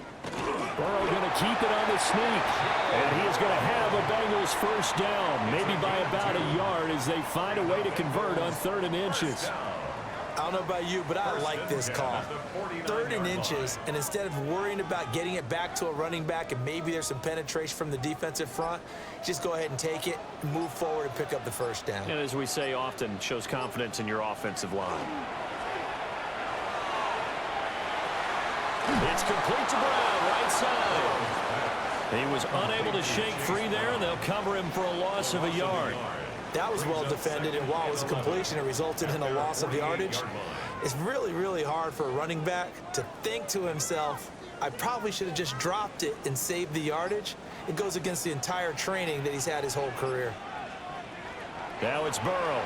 Burrow going to keep it on the sneak, and he is going to have a Bengals first down, maybe by about a yard as they find a way to convert on 3rd and inches. I don't know about you, but I like this call. 3rd and inches, and instead of worrying about getting it back to a running back and maybe there's some penetration from the defensive front, just go ahead and take it, move forward, and pick up the first down. And as we say often, shows confidence in your offensive line. It's complete to Brown, right side. He was unable to shake free there, and they'll cover him for a loss of a yard. That was well defended, and while it was a completion, it resulted in a loss of yardage. It's really, really hard for a running back to think to himself, I probably should have just dropped it and saved the yardage. It goes against the entire training that he's had his whole career. Now it's Burrow.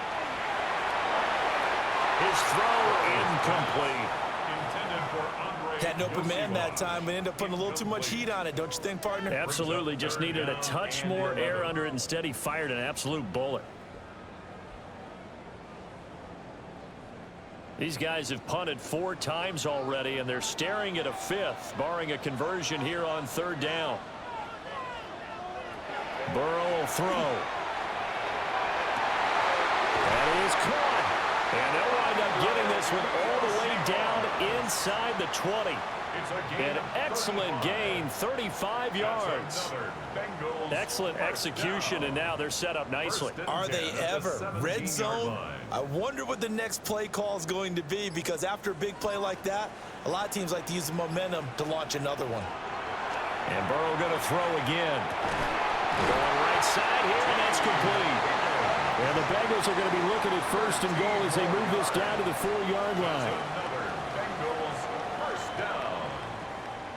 His throw incomplete. Had an open man that time, but ended up putting a little too much heat on it, don't you think, partner? Absolutely. Just needed a touch more air under it. Instead, he fired an absolute bullet. These guys have punted 4 times already, and they're staring at a 5th, barring a conversion here on 3rd down. Burrow will throw. That is caught. And they'll wind up getting this one all the way down inside the 20. An excellent gain, 35 yards. Excellent execution, and now they're set up nicely. Are they ever? Red zone? I wonder what the next play call is going to be, because after a big play like that, a lot of teams like to use the momentum to launch another one. And Burrow going to throw again. Going right side here, and that's complete. And the Bengals are going to be looking at 1st and goal as they move this down to the 4-yard line. Bengals first down.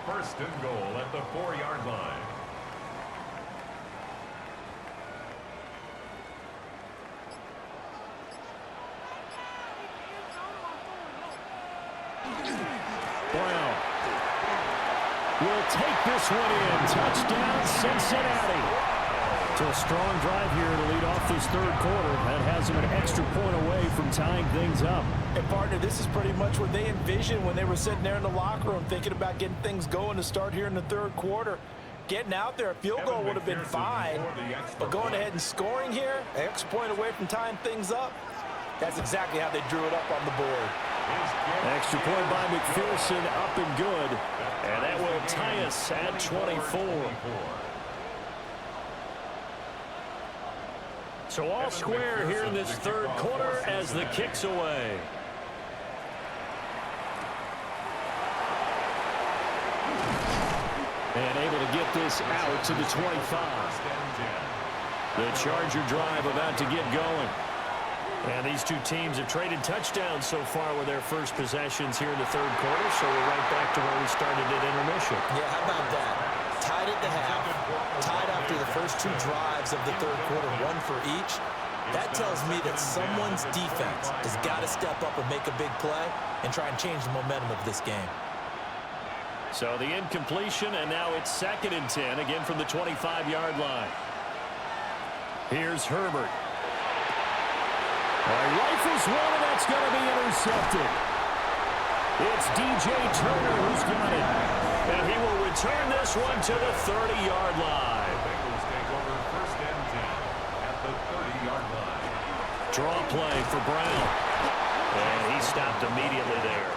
1st and goal at the 4-yard line. Brown will take this one in. Touchdown, Cincinnati. So a strong drive here to lead off this 3rd quarter. That has them an extra point away from tying things up. And, partner, this is pretty much what they envisioned when they were sitting there in the locker room thinking about getting things going to start here in the 3rd quarter. Getting out there, a field goal would have been fine. But going ahead and scoring here, an extra point away from tying things up, that's exactly how they drew it up on the board. Extra point by McPherson, up and good. And that will tie us at 24. So all square here in this 3rd quarter as the kick's away. And able to get this out to the 25. The Charger drive about to get going. And these two teams have traded touchdowns so far with their first possessions here in the 3rd quarter, so we're right back to where we started at intermission. Yeah, how about that? Tied at the half, tied after the first 2 drives of the 3rd quarter, 1 for each. That tells me that someone's defense has got to step up and make a big play and try and change the momentum of this game. So the incompletion, and now it's 2nd and 10, again from the 25-yard line. Here's Herbert. Rifles one, and that's going to be intercepted. It's DJ Turner who's got it. And he will return this one to the 30-yard line. Bengals take over 1st and 10 at the 30-yard line. Draw play for Brown. And he stopped immediately there.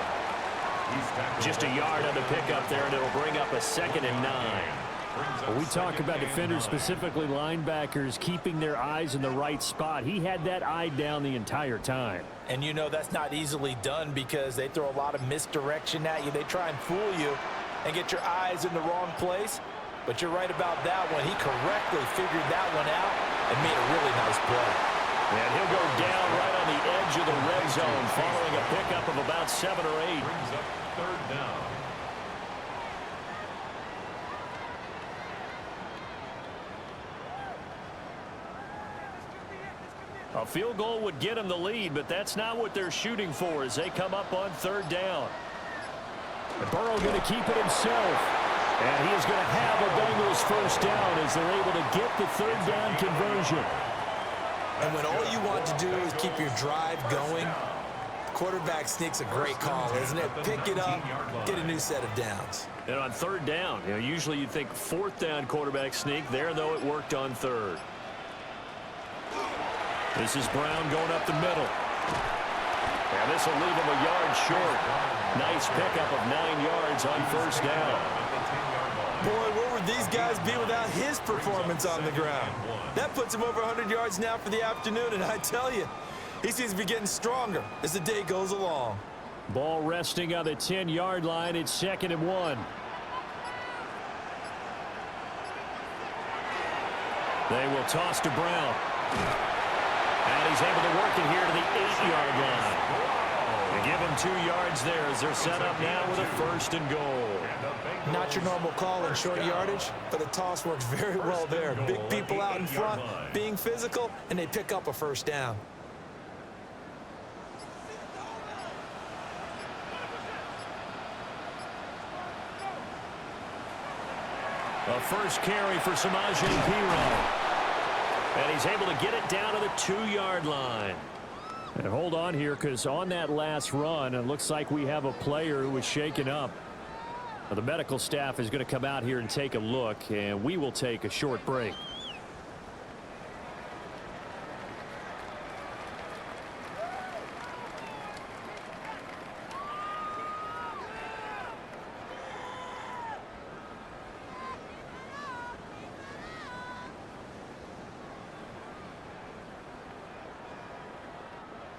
Just a yard on the pickup there, and it'll bring up a 2nd and 9. Well, we talk about defenders, specifically linebackers, keeping their eyes in the right spot. He had that eye down the entire time. And you know that's not easily done because they throw a lot of misdirection at you. They try and fool you and get your eyes in the wrong place. But you're right about that one. He correctly figured that one out and made a really nice play. And he'll go down right on the edge of the red zone following a pickup of about 7 or 8. Brings up 3rd down. A field goal would get them the lead, but that's not what they're shooting for as they come up on 3rd down. And Burrow going to keep it himself. And he is going to have a Bengals 1st down as they're able to get the 3rd down conversion. And when all you want to do is keep your drive going, quarterback sneak's a great call, isn't it? Pick it up, get a new set of downs. And on 3rd down, usually you'd think 4th down quarterback sneak. There, though, it worked on 3rd. This is Brown going up the middle. And this will leave him a yard short. Nice pickup of 9 yards on 1st down. Boy, where would these guys be without his performance on the ground? That puts him over 100 yards now for the afternoon, and I tell you, he seems to be getting stronger as the day goes along. Ball resting on the 10-yard line. It's 2nd and 1. They will toss to Brown. And he's able to work it here to the 8-yard line. They give him 2 yards there as they're set up now with a 1st and goal. Not your normal call in short yardage, but the toss works very well there. Big people out in front, being physical, and they pick up a 1st down. A first carry for Samaje Perine. And he's able to get it down to the 2-yard line. And hold on here, because on that last run, it looks like we have a player who was shaken up. Now, the medical staff is going to come out here and take a look, and we will take a short break.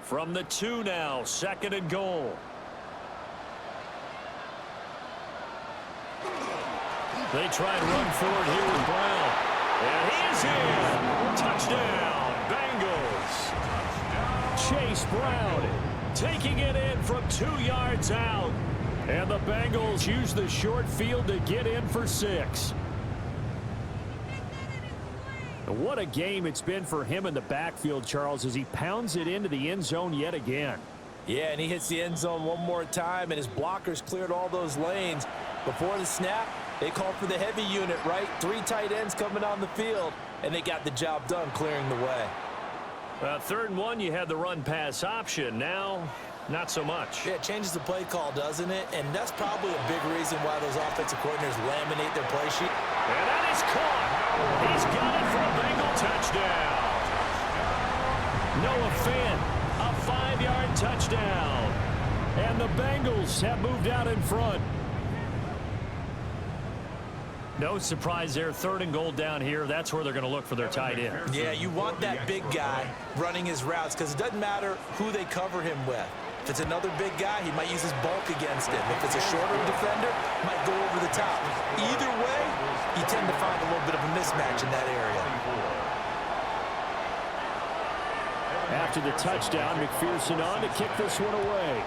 From the 2 now, 2nd and goal. They try and run forward here with Brown. And he is in. Touchdown, Bengals. Chase Brown taking it in from 2 yards out. And the Bengals use the short field to get in for 6. What a game it's been for him in the backfield, Charles, as he pounds it into the end zone yet again. Yeah, and he hits the end zone one more time, and his blockers cleared all those lanes. Before the snap, they called for the heavy unit, right? 3 tight ends coming on the field, and they got the job done clearing the way. 3rd and 1, you had the run-pass option. Now, not so much. Yeah, it changes the play call, doesn't it? And that's probably a big reason why those offensive coordinators laminate their play sheet. And that is caught. He's got it for a Bengal touchdown. Noah Fant, a 5-yard touchdown. And the Bengals have moved out in front. No surprise there. 3rd and goal down here. That's where they're going to look for their tight end. Yeah, you want that big guy running his routes because it doesn't matter who they cover him with. If it's another big guy, he might use his bulk against him. If it's a shorter defender, might go over the top. Either way, you tend to find a little bit of a mismatch in that area. After the touchdown, McPherson on to kick this one away.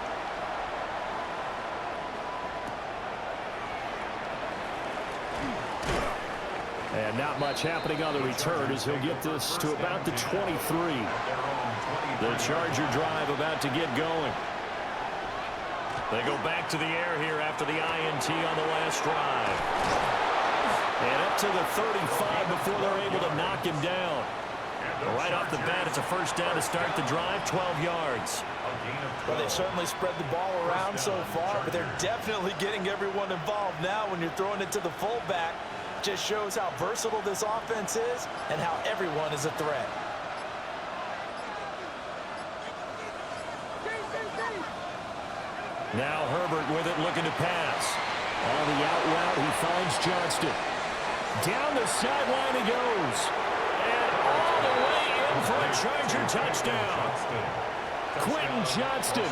And not much happening on the return as he'll get this to about the 23. The Charger drive about to get going. They go back to the air here after the INT on the last drive. And up to the 35 before they're able to knock him down. Right off the bat, it's a first down to start the drive, 12 yards. Well, they've certainly spread the ball around so far, but they're definitely getting everyone involved now when you're throwing it to the fullback. Just shows how versatile this offense is and how everyone is a threat. Now Herbert with it, looking to pass. On the out route, he finds Johnston. Down the sideline he goes. And all the way in for a Charger touchdown. Quentin Johnston,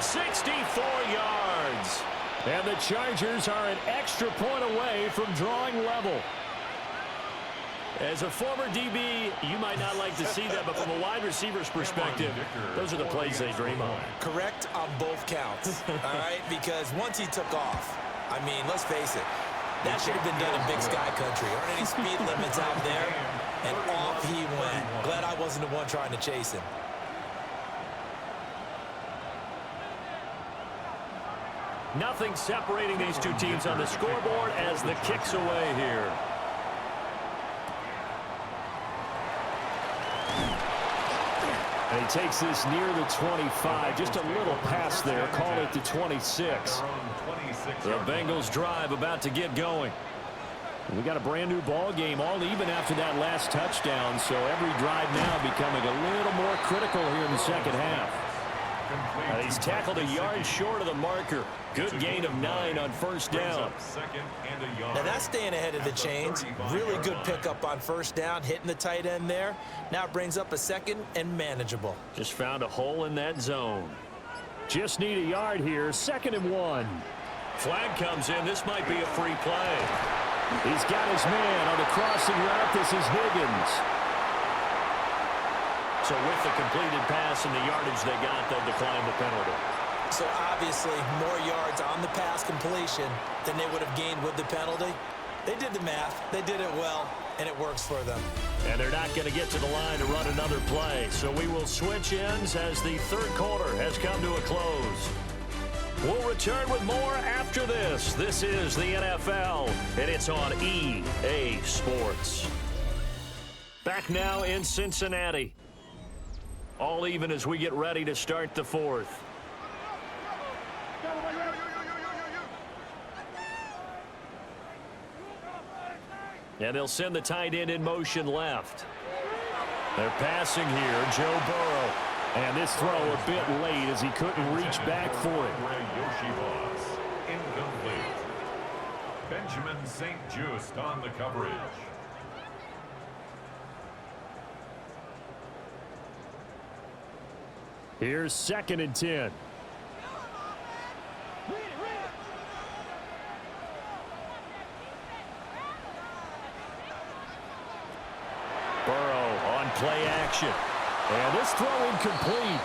64 yards. And the Chargers are an extra point away from drawing level. As a former DB, you might not like to see that, but from a wide receiver's perspective, those are the plays they dream of. Correct on both counts, all right? Because once he took off, I mean, let's face it, that should have been done in Big Sky Country. Aren't any speed limits out there? And off he went. Glad I wasn't the one trying to chase him. Nothing separating these two teams on the scoreboard as the kick's away here. And he takes this near the 25. Just a little pass there. Call it the 26. The Bengals drive about to get going. We got a brand new ball game, all even after that last touchdown. So every drive now becoming a little more critical here in the second half. And he's tackled a yard short of the marker. Good gain of 9 on first down. Now that's staying ahead of the chains. Really good pickup on first down, hitting the tight end there. Now it brings up a second and manageable. Just found a hole in that zone. Just need a yard here. 2nd and 1. Flag comes in. This might be a free play. He's got his man on the crossing route. This is Higgins. So with the completed pass and the yardage they got, they'll decline the penalty. So obviously more yards on the pass completion than they would have gained with the penalty. They did the math. They did it well, and it works for them. And they're not going to get to the line to run another play. So we will switch ends as the third quarter has come to a close. We'll return with more after this. This is the NFL, and it's on EA Sports. Back now in Cincinnati. All even as we get ready to start the fourth. And they'll send the tight end in motion left. They're passing here, Joe Burrow. And this throw a bit late as he couldn't reach back for it. Incomplete. Benjamin St. Just on the coverage. Here's 2nd and 10. Burrow on play action. And this throw incomplete.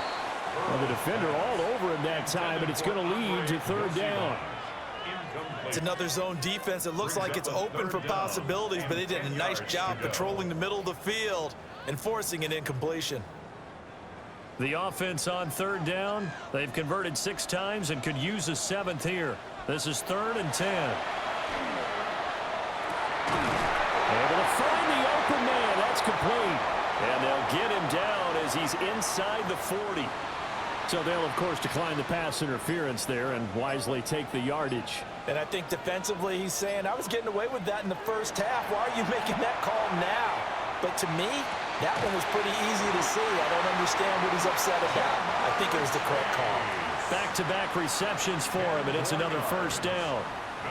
And the defender all over him that time, and it's going to lead to 3rd down. It's another zone defense. It looks like it's open for possibilities, but they did a nice job patrolling the middle of the field and forcing an incompletion. The offense on 3rd down. They've converted 6 times and could use a 7th here. This is 3rd and 10. Able to find the open man. That's complete. And they'll get him down as he's inside the 40. So they'll, of course, decline the pass interference there and wisely take the yardage. And I think defensively he's saying, I was getting away with that in the first half. Why are you making that call now? But to me, that one was pretty easy to see. I don't understand what he's upset about. I think it was the correct call. Back-to-back receptions for him, and it's another 1st down.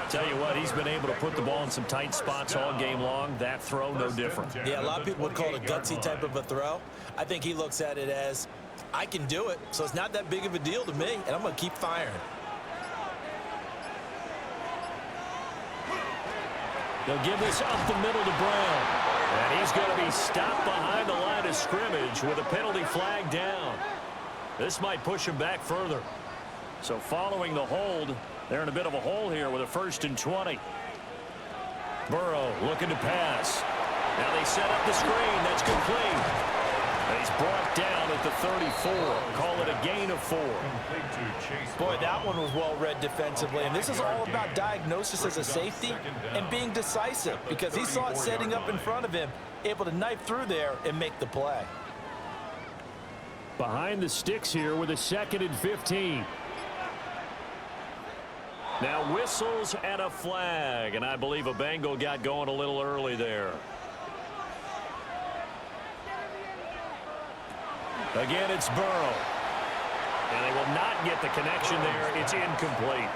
Tell you what, he's been able to put the ball in some tight spots all game long. That throw, no different. Yeah, a lot of people would call it a gutsy type of a throw. I think he looks at it as, I can do it, so it's not that big of a deal to me, and I'm going to keep firing. They'll give this up the middle to Brown. And he's going to be stopped behind the line of scrimmage with a penalty flag down. This might push him back further. So following the hold, they're in a bit of a hole here with a 1st and 20. Burrow looking to pass. Now they set up the screen. That's complete. And he's brought down at the 34. Call it a gain of 4. Boy, that one was well read defensively. And this is all about diagnosis as a safety and being decisive because he saw it setting up in front of him, able to knife through there and make the play. Behind the sticks here with a 2nd and 15. Now whistles and a flag, and I believe a Bengal got going a little early there. Again, it's Burrow. And they will not get the connection there. It's incomplete.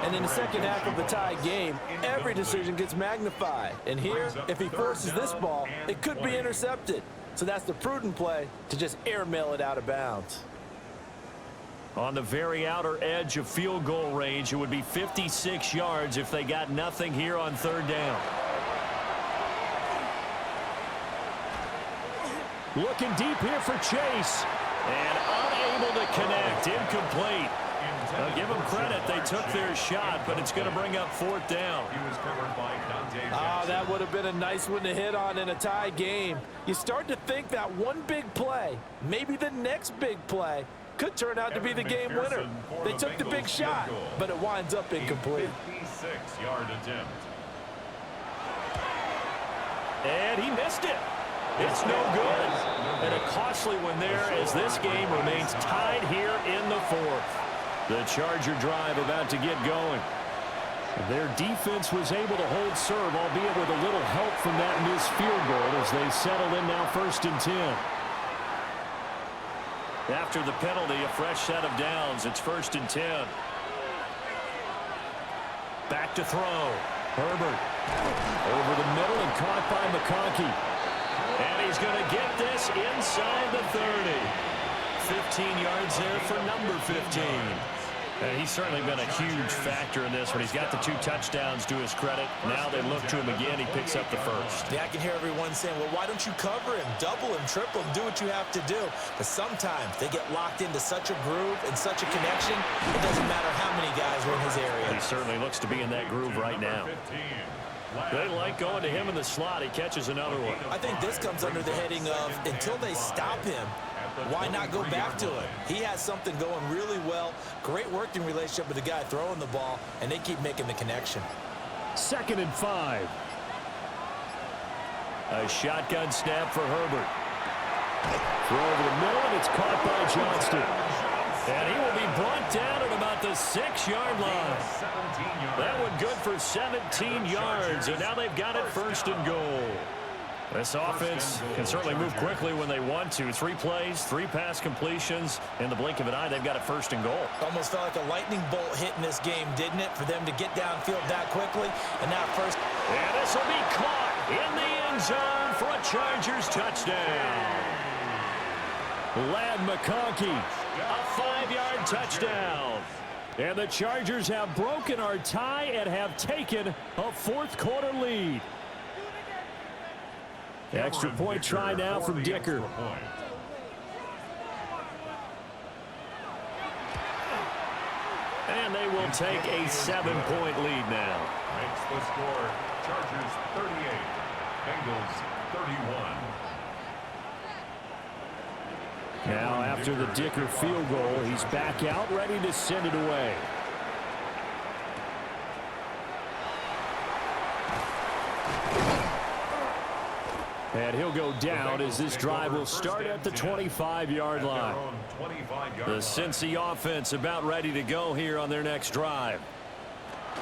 And in the second half of the tie game, every decision gets magnified. And here, if he forces this ball, it could be intercepted. So that's the prudent play to just airmail it out of bounds. On the very outer edge of field goal range, it would be 56 yards if they got nothing here on 3rd down. Looking deep here for Chase. And unable to connect. Incomplete. Now give them credit. They took their shot, but it's going to bring up 4th down. That would have been a nice one to hit on in a tie game. You start to think that one big play, maybe the next big play, could turn out to be the game winner. They took the big shot, but it winds up incomplete. 56-yard attempt. And he missed it. It's no good. And a costly one there as this game remains tied here in the 4th. The Charger drive about to get going. Their defense was able to hold serve, albeit with a little help from that missed field goal as they settle in now 1st and 10. After the penalty, a fresh set of downs. It's 1st and 10. Back to throw. Herbert over the middle and caught by McConkey. And he's going to get this inside the 30. 15 yards there for number 15. And he's certainly been a huge factor in this one. He's got the 2 touchdowns to his credit. Now they look to him again. He picks up the 1st. Yeah, I can hear everyone saying, well, why don't you cover him, double him, triple him, do what you have to do. But sometimes they get locked into such a groove and such a connection, it doesn't matter how many guys are in his area. He certainly looks to be in that groove right now. They like going to him in the slot. He catches another one. I think this comes under the heading of until they stop him, why not go back to it? He has something going really well. Great working relationship with the guy throwing the ball, and they keep making the connection. 2nd and 5. A shotgun snap for Herbert. Throw over the middle, and it's caught by Johnston. And he will be brought down at about the 6-yard line. That one good for 17 yards, and now they've got it 1st and goal. This offense can certainly move quickly when they want to. 3 plays, 3 pass completions. In the blink of an eye, they've got it 1st and goal. Almost felt like a lightning bolt hit in this game, didn't it, for them to get downfield that quickly? And now first. And this will be caught in the end zone for a Chargers touchdown. Lad McConkey, a 5-yard touchdown. And the Chargers have broken our tie and have taken a 4th quarter lead. Extra point try now from Dicker. And they will take a 7-point lead now. Makes the score Chargers 38, Bengals 31. Now after the Dicker field goal, he's back out ready to send it away. And he'll go down as this drive will start at the 25-yard line. The Cincy offense about ready to go here on their next drive.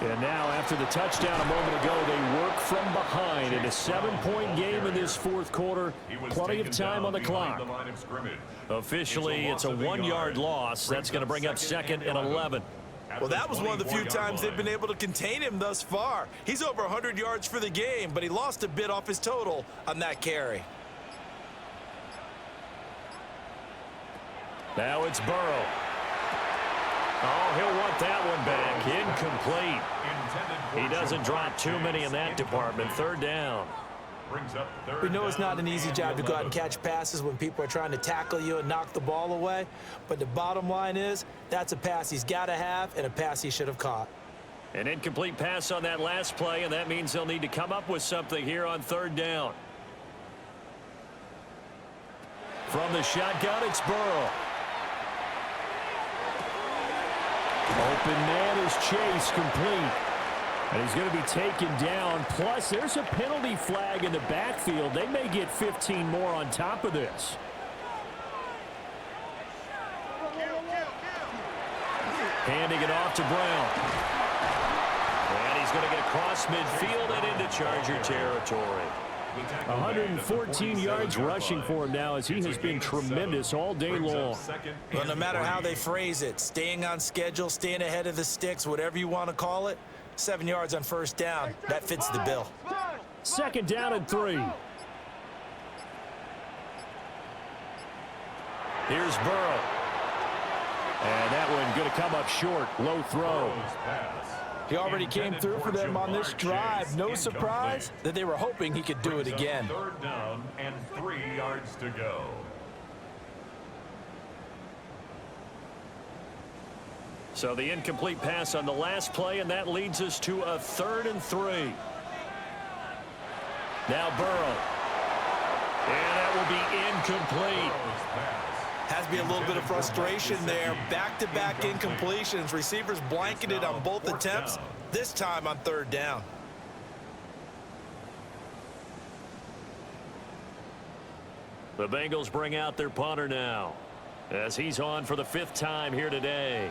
And now after the touchdown a moment ago, they work from behind in a 7-point game in this 4th quarter. Plenty of time on the clock. Officially, it's a 1-yard loss. That's going to bring up 2nd and 11. Well, that was one of the few times they've been able to contain him thus far. He's over 100 yards for the game, but he lost a bit off his total on that carry. Now it's Burrow. Oh, he'll want that one back. Incomplete. He doesn't drop too many in that department. 3rd down. We know it's not an easy job to go out and catch passes when people are trying to tackle you and knock the ball away. But the bottom line is that's a pass he's got to have and a pass he should have caught. An incomplete pass on that last play, and that means they'll need to come up with something here on 3rd down. From the shotgun, it's Burrow. Open man is Chase, complete. And he's going to be taken down. Plus, there's a penalty flag in the backfield. They may get 15 more on top of this. Handing it off to Brown. And he's going to get across midfield and into Charger territory. 114 yards rushing for him now as he has been tremendous all day long. Well, no matter how they phrase it, staying on schedule, staying ahead of the sticks, whatever you want to call it, 7 yards on 1st down. That fits the bill. 2nd down and 3. Here's Burrow. And that one going to come up short. Low throw. He already came through for them on this drive. No surprise that they were hoping he could do it again. 3rd down and 3 yards to go. So the incomplete pass on the last play, and that leads us to a 3rd and 3. Now Burrow. And that will be incomplete. Has to be a little bit of frustration there. Back-to-back incompletions. Receivers blanketed on both attempts, this time on 3rd down. The Bengals bring out their punter now as he's on for the 5th time here today.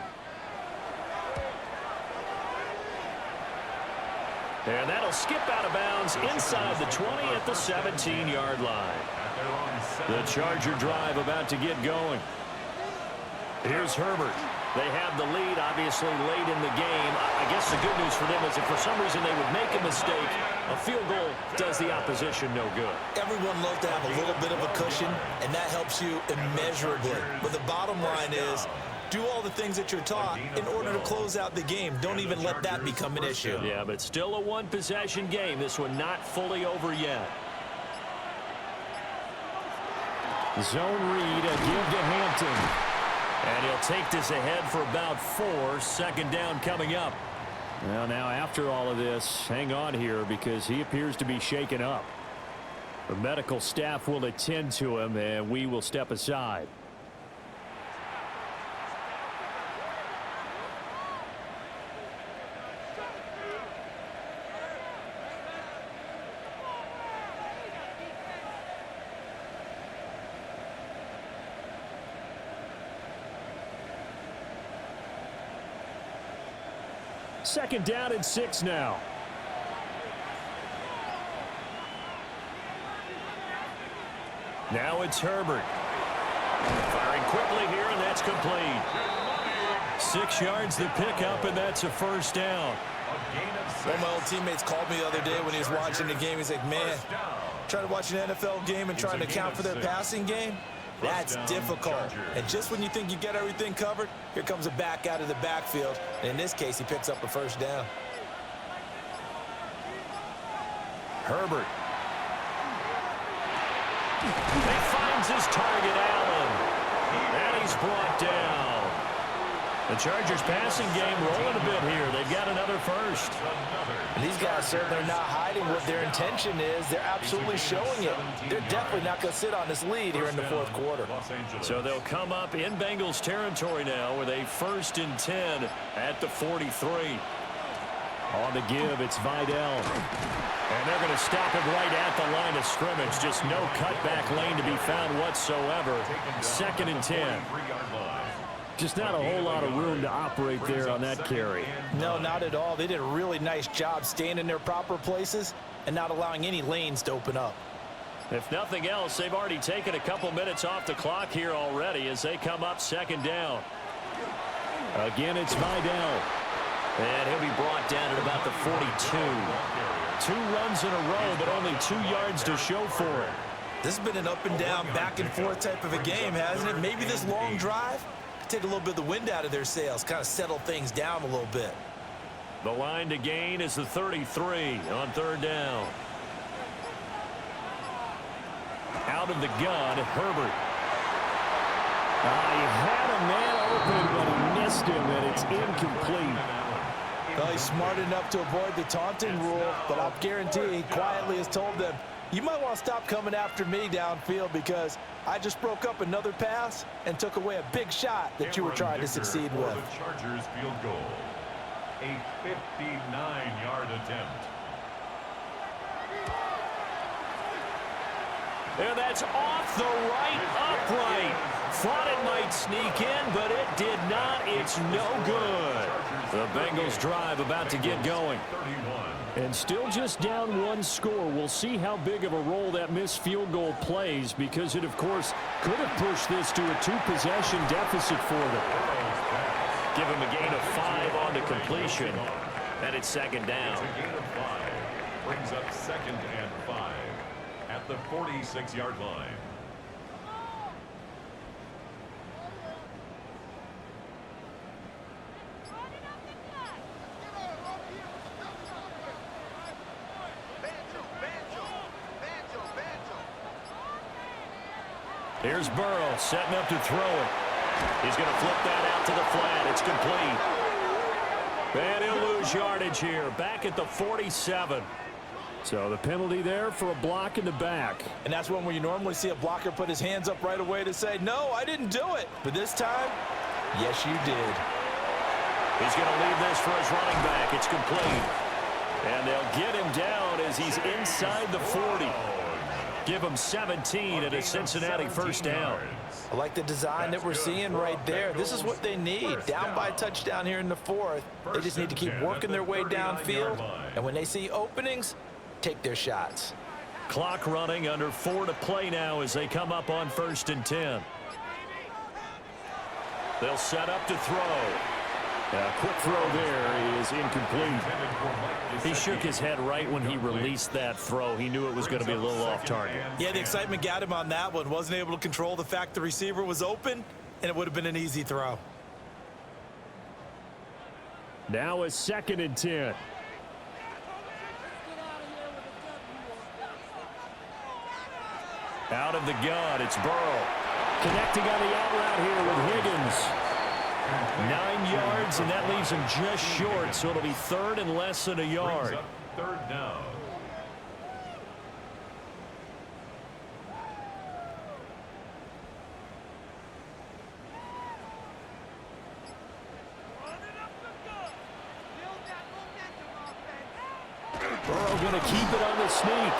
And that'll skip out of bounds inside the 20 at the 17-yard line. The Charger drive about to get going. Here's Herbert. They have the lead, obviously, late in the game. I guess the good news for them is if for some reason they would make a mistake, a field goal does the opposition no good. Everyone loves to have a little bit of a cushion, and that helps you immeasurably. But the bottom line is, do all the things that you're taught in order to close out the game. Don't even let that become an issue. Yeah, but still a one-possession game. This one not fully over yet. Zone read, a give to Hampton. And he'll take this ahead for about 4. 2nd down coming up. Well, now after all of this, hang on here because he appears to be shaken up. The medical staff will attend to him, and we will step aside. Second down and 6 now. Now it's Herbert. Firing quickly here, and that's complete. 6 yards the pickup, and that's a first down. One of my old teammates called me the other day when he was watching the game. He's like, man, trying to watch an NFL game and trying to account for their passing game, that's difficult. And just when you think you get everything covered, here comes a back out of the backfield. And in this case, he picks up a first down. Herbert. He finds his target, Allen. And he's brought down. The Chargers passing game rolling a bit here. They've got another first. And these guys certainly are not hiding what their intention is. They're absolutely showing it. They're definitely not going to sit on this lead here in the fourth quarter. So they'll come up in Bengals territory now with a 1st and 10 at the 43. On the give, it's Vidal. And they're going to stop him right at the line of scrimmage. Just no cutback lane to be found whatsoever. 2nd and 10. Just not a whole lot of room to operate there on that carry. No, not at all. They did a really nice job staying in their proper places and not allowing any lanes to open up. If nothing else, they've already taken a couple minutes off the clock here already as they come up 2nd down. Again, it's Vidal. And he'll be brought down at about the 42. 2 runs in a row, but only 2 yards to show for it. This has been an up and down, back and forth type of a game, hasn't it? Maybe this long drive take a little bit of the wind out of their sails, kind of settle things down a little bit. The line to gain is the 33 on 3rd down. Out of the gun, Herbert. He had a man open, but he missed him, and it's incomplete. Well, he's smart enough to avoid the taunting rule, but I'll guarantee he quietly has told them, you might want to stop coming after me downfield because I just broke up another pass and took away a big shot that you were trying to succeed with. The Chargers field goal. A 59-yard attempt. And that's off the right upright. Thought it might sneak in, but it did not. It's no good. The Bengals drive about to get going. And still just down 1 score. We'll see how big of a role that missed field goal plays because it, of course, could have pushed this to a 2-possession deficit for them. Give him a gain of 5 on the completion. And it's 2nd down. It's a gain of 5. Brings up 2nd and 5 at the 46-yard line. Here's Burrow setting up to throw it. He's going to flip that out to the flat. It's complete. And he'll lose yardage here. Back at the 47. So the penalty there for a block in the back. And that's one where you normally see a blocker put his hands up right away to say, no, I didn't do it. But this time, yes, you did. He's going to leave this for his running back. It's complete. And they'll get him down as he's inside the 40. Give him 17 at a Cincinnati 1st down. I like the design that we're seeing right there. This is what they need. Down by a touchdown here in the 4th. They just need to keep working their way downfield. And when they see openings, take their shots. Clock running, under 4 to play now as they come up on 1st and 10. They'll set up to throw. A quick throw there is incomplete. He shook his head right when he released that throw. He knew it was going to be a little off target. Yeah, the excitement got him on that one. Wasn't able to control the fact the receiver was open, and it would have been an easy throw. Now a 2nd and 10. Out of the gun, it's Burrow. Connecting on the out route here with Higgins. 9 yards, and that leaves him just short, so it'll be 3rd and less than a yard. 3rd down. Burrow going to keep it on the sneak.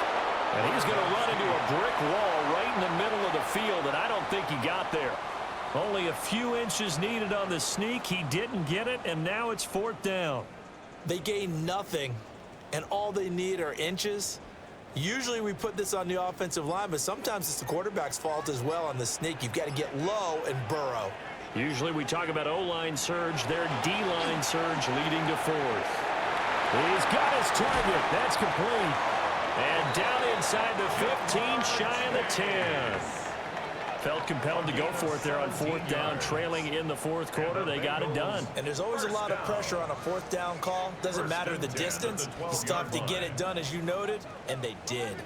And he's going to run into a brick wall right in the middle of the field, and I don't think he got there. Only a few inches needed on the sneak. He didn't get it, and now it's 4th down. They gain nothing, and all they need are inches. Usually we put this on the offensive line, but sometimes it's the quarterback's fault as well on the sneak. You've got to get low and burrow. Usually we talk about O-line surge, their D-line surge leading to fourth. He's got his target. That's complete. And down inside the 15, shy of the 10. Felt compelled to go for it there on fourth down, trailing in the fourth quarter. They got it done. And there's always a lot of pressure on a fourth down call. Doesn't matter the distance. You still have to get it done, as you noted, and they did.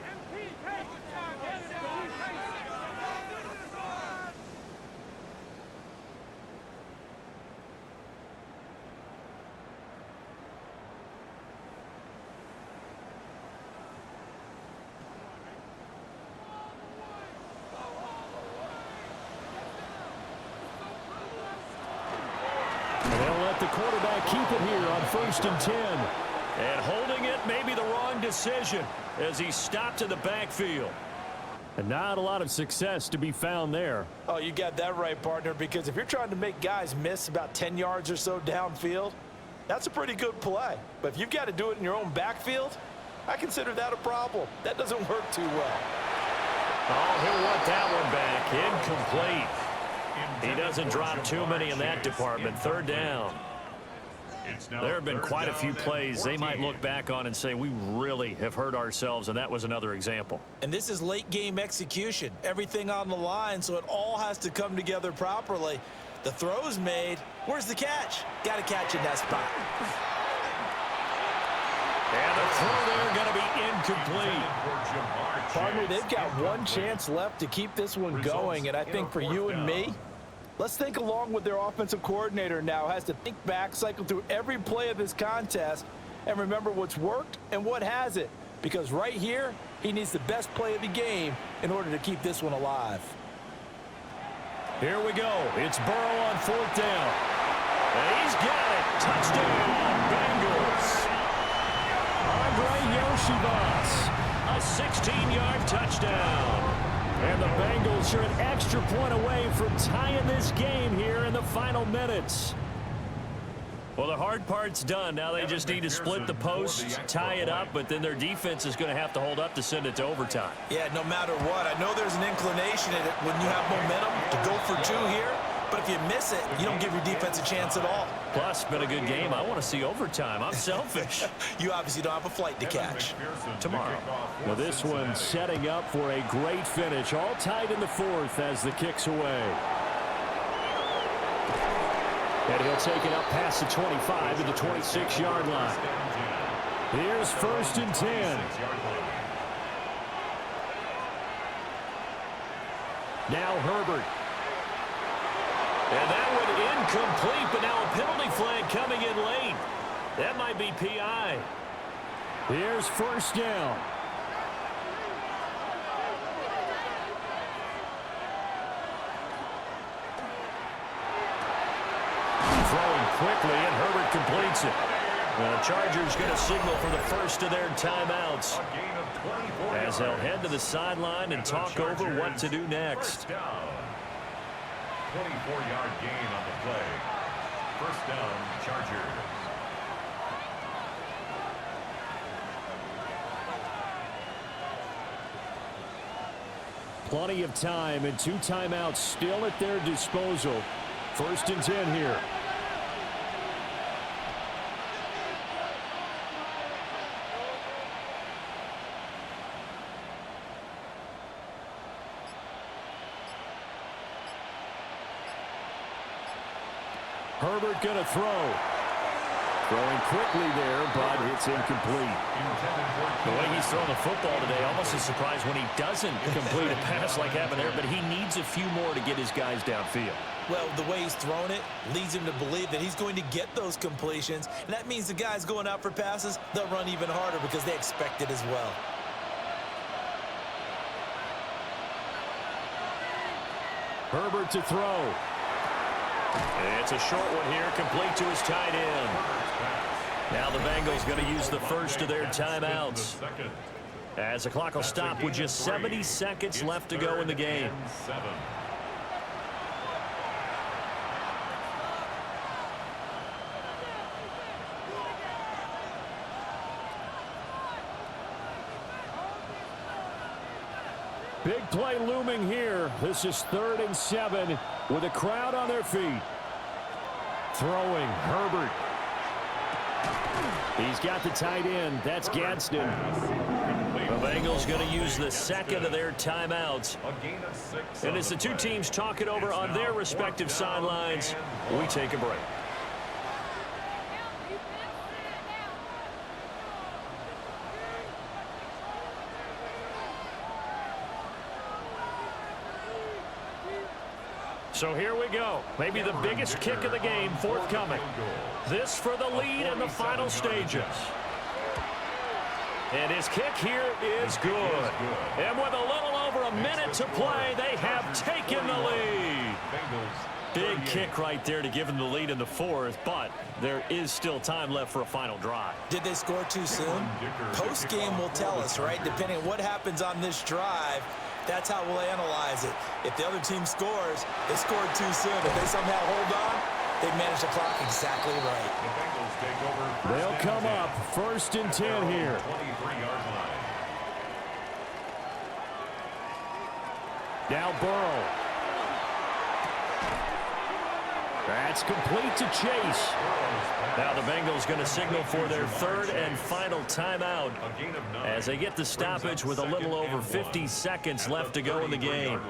The quarterback keep it here on 1st and 10. And holding it may be the wrong decision as he stopped in the backfield. And not a lot of success to be found there. Oh, you got that right, partner, because if you're trying to make guys miss about 10 yards or so downfield, that's a pretty good play. But if you've got to do it in your own backfield, I consider that a problem. That doesn't work too well. Oh, he'll want that one back. Incomplete. He doesn't drop too many in that department. 3rd down. There have been quite a few plays they might look back on and say, we really have hurt ourselves, and that was another example. And this is late game execution. Everything on the line, so it all has to come together properly. The throw's made. Where's the catch? Got to catch in that spot. And the throw there going to be incomplete. Partner, they've got one chance left to keep this one going, and I think for you and me, let's think along with their offensive coordinator now. Has to think back, cycle through every play of this contest, and remember what's worked and what hasn't. Because right here, he needs the best play of the game in order to keep this one alive. Here we go. It's Burrow on 4th down. And he's got it. Touchdown, Bengals. Andre Yoshibas, a 16-yard touchdown. And the Bengals are an extra point away from tying this game here in the final minutes. Well, the hard part's done. Now they just need to split the posts, tie it up, but then their defense is going to have to hold up to send it to overtime. Yeah, no matter what. I know there's an inclination in it when you have momentum to go for 2 here, but if you miss it, you don't give your defense a chance at all. Plus, it's been a good game. I want to see overtime. I'm selfish. You obviously don't have a flight to catch. Tomorrow. Well, this one setting up for a great finish. All tied in the 4th as the kick's away. And he'll take it up past the 25 to the 26-yard line. Here's 1st and 10. Now Herbert. And that one incomplete, but now a penalty flag coming in late. That might be PI. Here's 1st down. Throwing quickly, and Herbert completes it. The Chargers going to signal for the first of their timeouts as they'll head to the sideline and talk over what to do next. 24-yard gain on the play. 1st down, Chargers. Plenty of time and 2 timeouts still at their disposal. 1st and 10 here. Herbert going to throw. Throwing quickly there, but it's incomplete. The way he's throwing the football today, almost a surprise when he doesn't complete a pass like happened there, but he needs a few more to get his guys downfield. Well, the way he's thrown it leads him to believe that he's going to get those completions, and that means the guys going out for passes, they'll run even harder because they expect it as well. Herbert to throw. It's a short one here, complete to his tight end. Now the Bengals going to use the first of their timeouts, as the clock will stop with just 70 seconds left to go in the game. Big play looming here. This is 3rd and 7 with a crowd on their feet. Throwing, Herbert. He's got the tight end. That's Gadsden. The Bengals going to use the second of their timeouts. And as the two teams talk it over on their respective sidelines, we take a break. So here we go. Maybe the biggest kick of the game forthcoming. This for the lead in the final stages. And his kick here is good. And with a little over a minute to play, they have taken the lead. Big kick right there to give them the lead in the 4th, but there is still time left for a final drive. Did they score too soon? Post-game will tell us, right? Depending on what happens on this drive, that's how we'll analyze it. If the other team scores, they scored too soon. If they somehow hold on, they managed the clock exactly right. They'll come up 1st and 10 here. Now Burrow. That's complete to Chase. Now the Bengals going to signal for their 3rd and final timeout as they get the stoppage with a little over 50 seconds left to go in the game.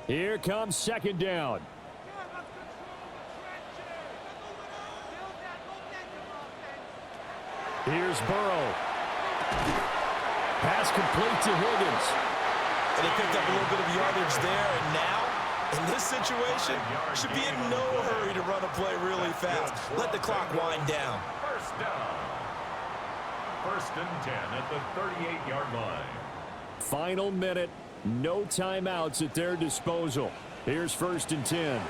Here comes 2nd down. Here's Burrow. Pass complete to Higgins. And they picked up a little bit of yardage there, and now, in this situation, should be in no hurry to run a play really fast. Let the clock wind down. 1st down. 1st and 10 at the 38-yard line. Final minute. No timeouts at their disposal. Here's 1st and 10.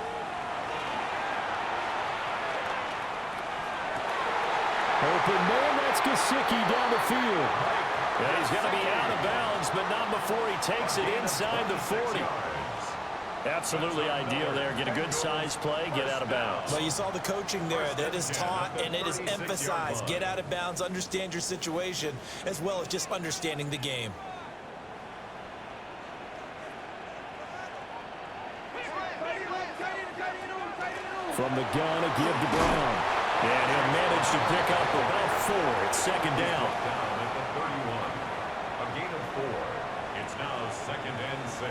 Open man, that's Gesicki down the field. Yeah, he's going to be out of bounds, but not before he takes it inside the 40. Absolutely ideal there. Get a good size play, get out of bounds. Well, you saw the coaching there. That is taught and it is emphasized. Get out of bounds, understand your situation, as well as just understanding the game. From the gun, a give to Brown. And he'll manage to pick up about 4. It's 2nd down. Down at the 31. A gain of 4. It's now 2nd and 6.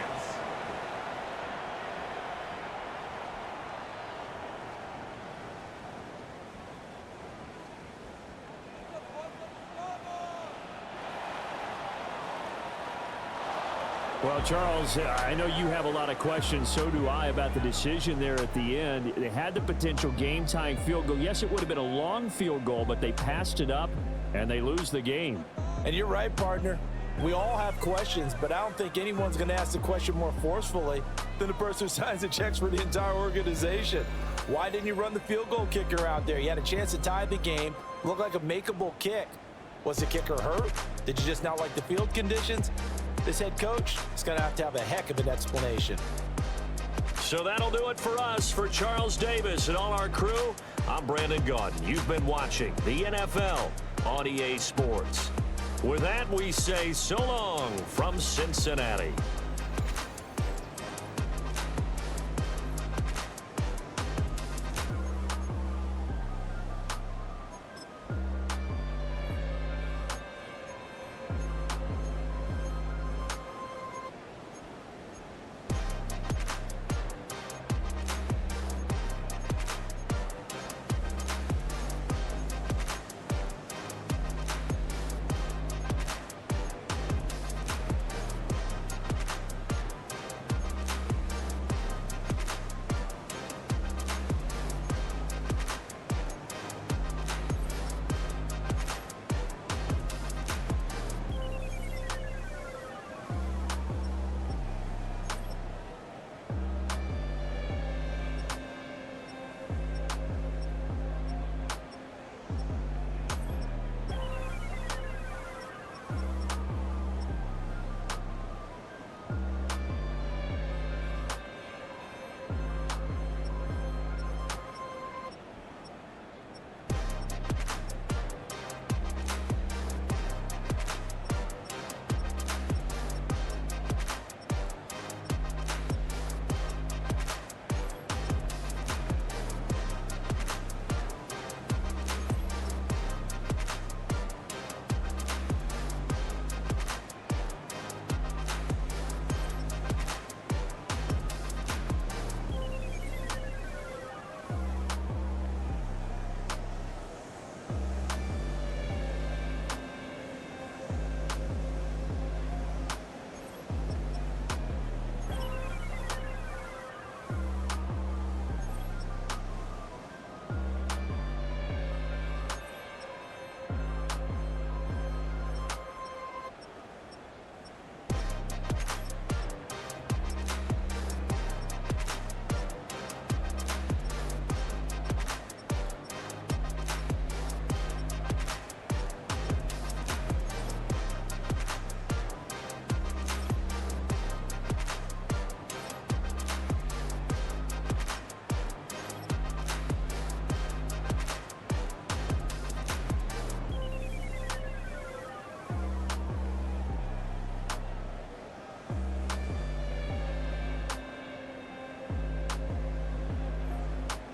Well, Charles, I know you have a lot of questions. So do I about the decision there at the end. They had the potential game-tying field goal. Yes, it would have been a long field goal, but they passed it up, and they lose the game. And you're right, partner. We all have questions, but I don't think anyone's going to ask the question more forcefully than the person who signs the checks for the entire organization. Why didn't you run the field goal kicker out there? You had a chance to tie the game. Looked like a makeable kick. Was the kicker hurt? Did you just not like the field conditions? This head coach is going to have a heck of an explanation. So that'll do it for us. For Charles Davis and all our crew, I'm Brandon Gaudin. You've been watching the NFL on EA Sports. With that, we say so long from Cincinnati.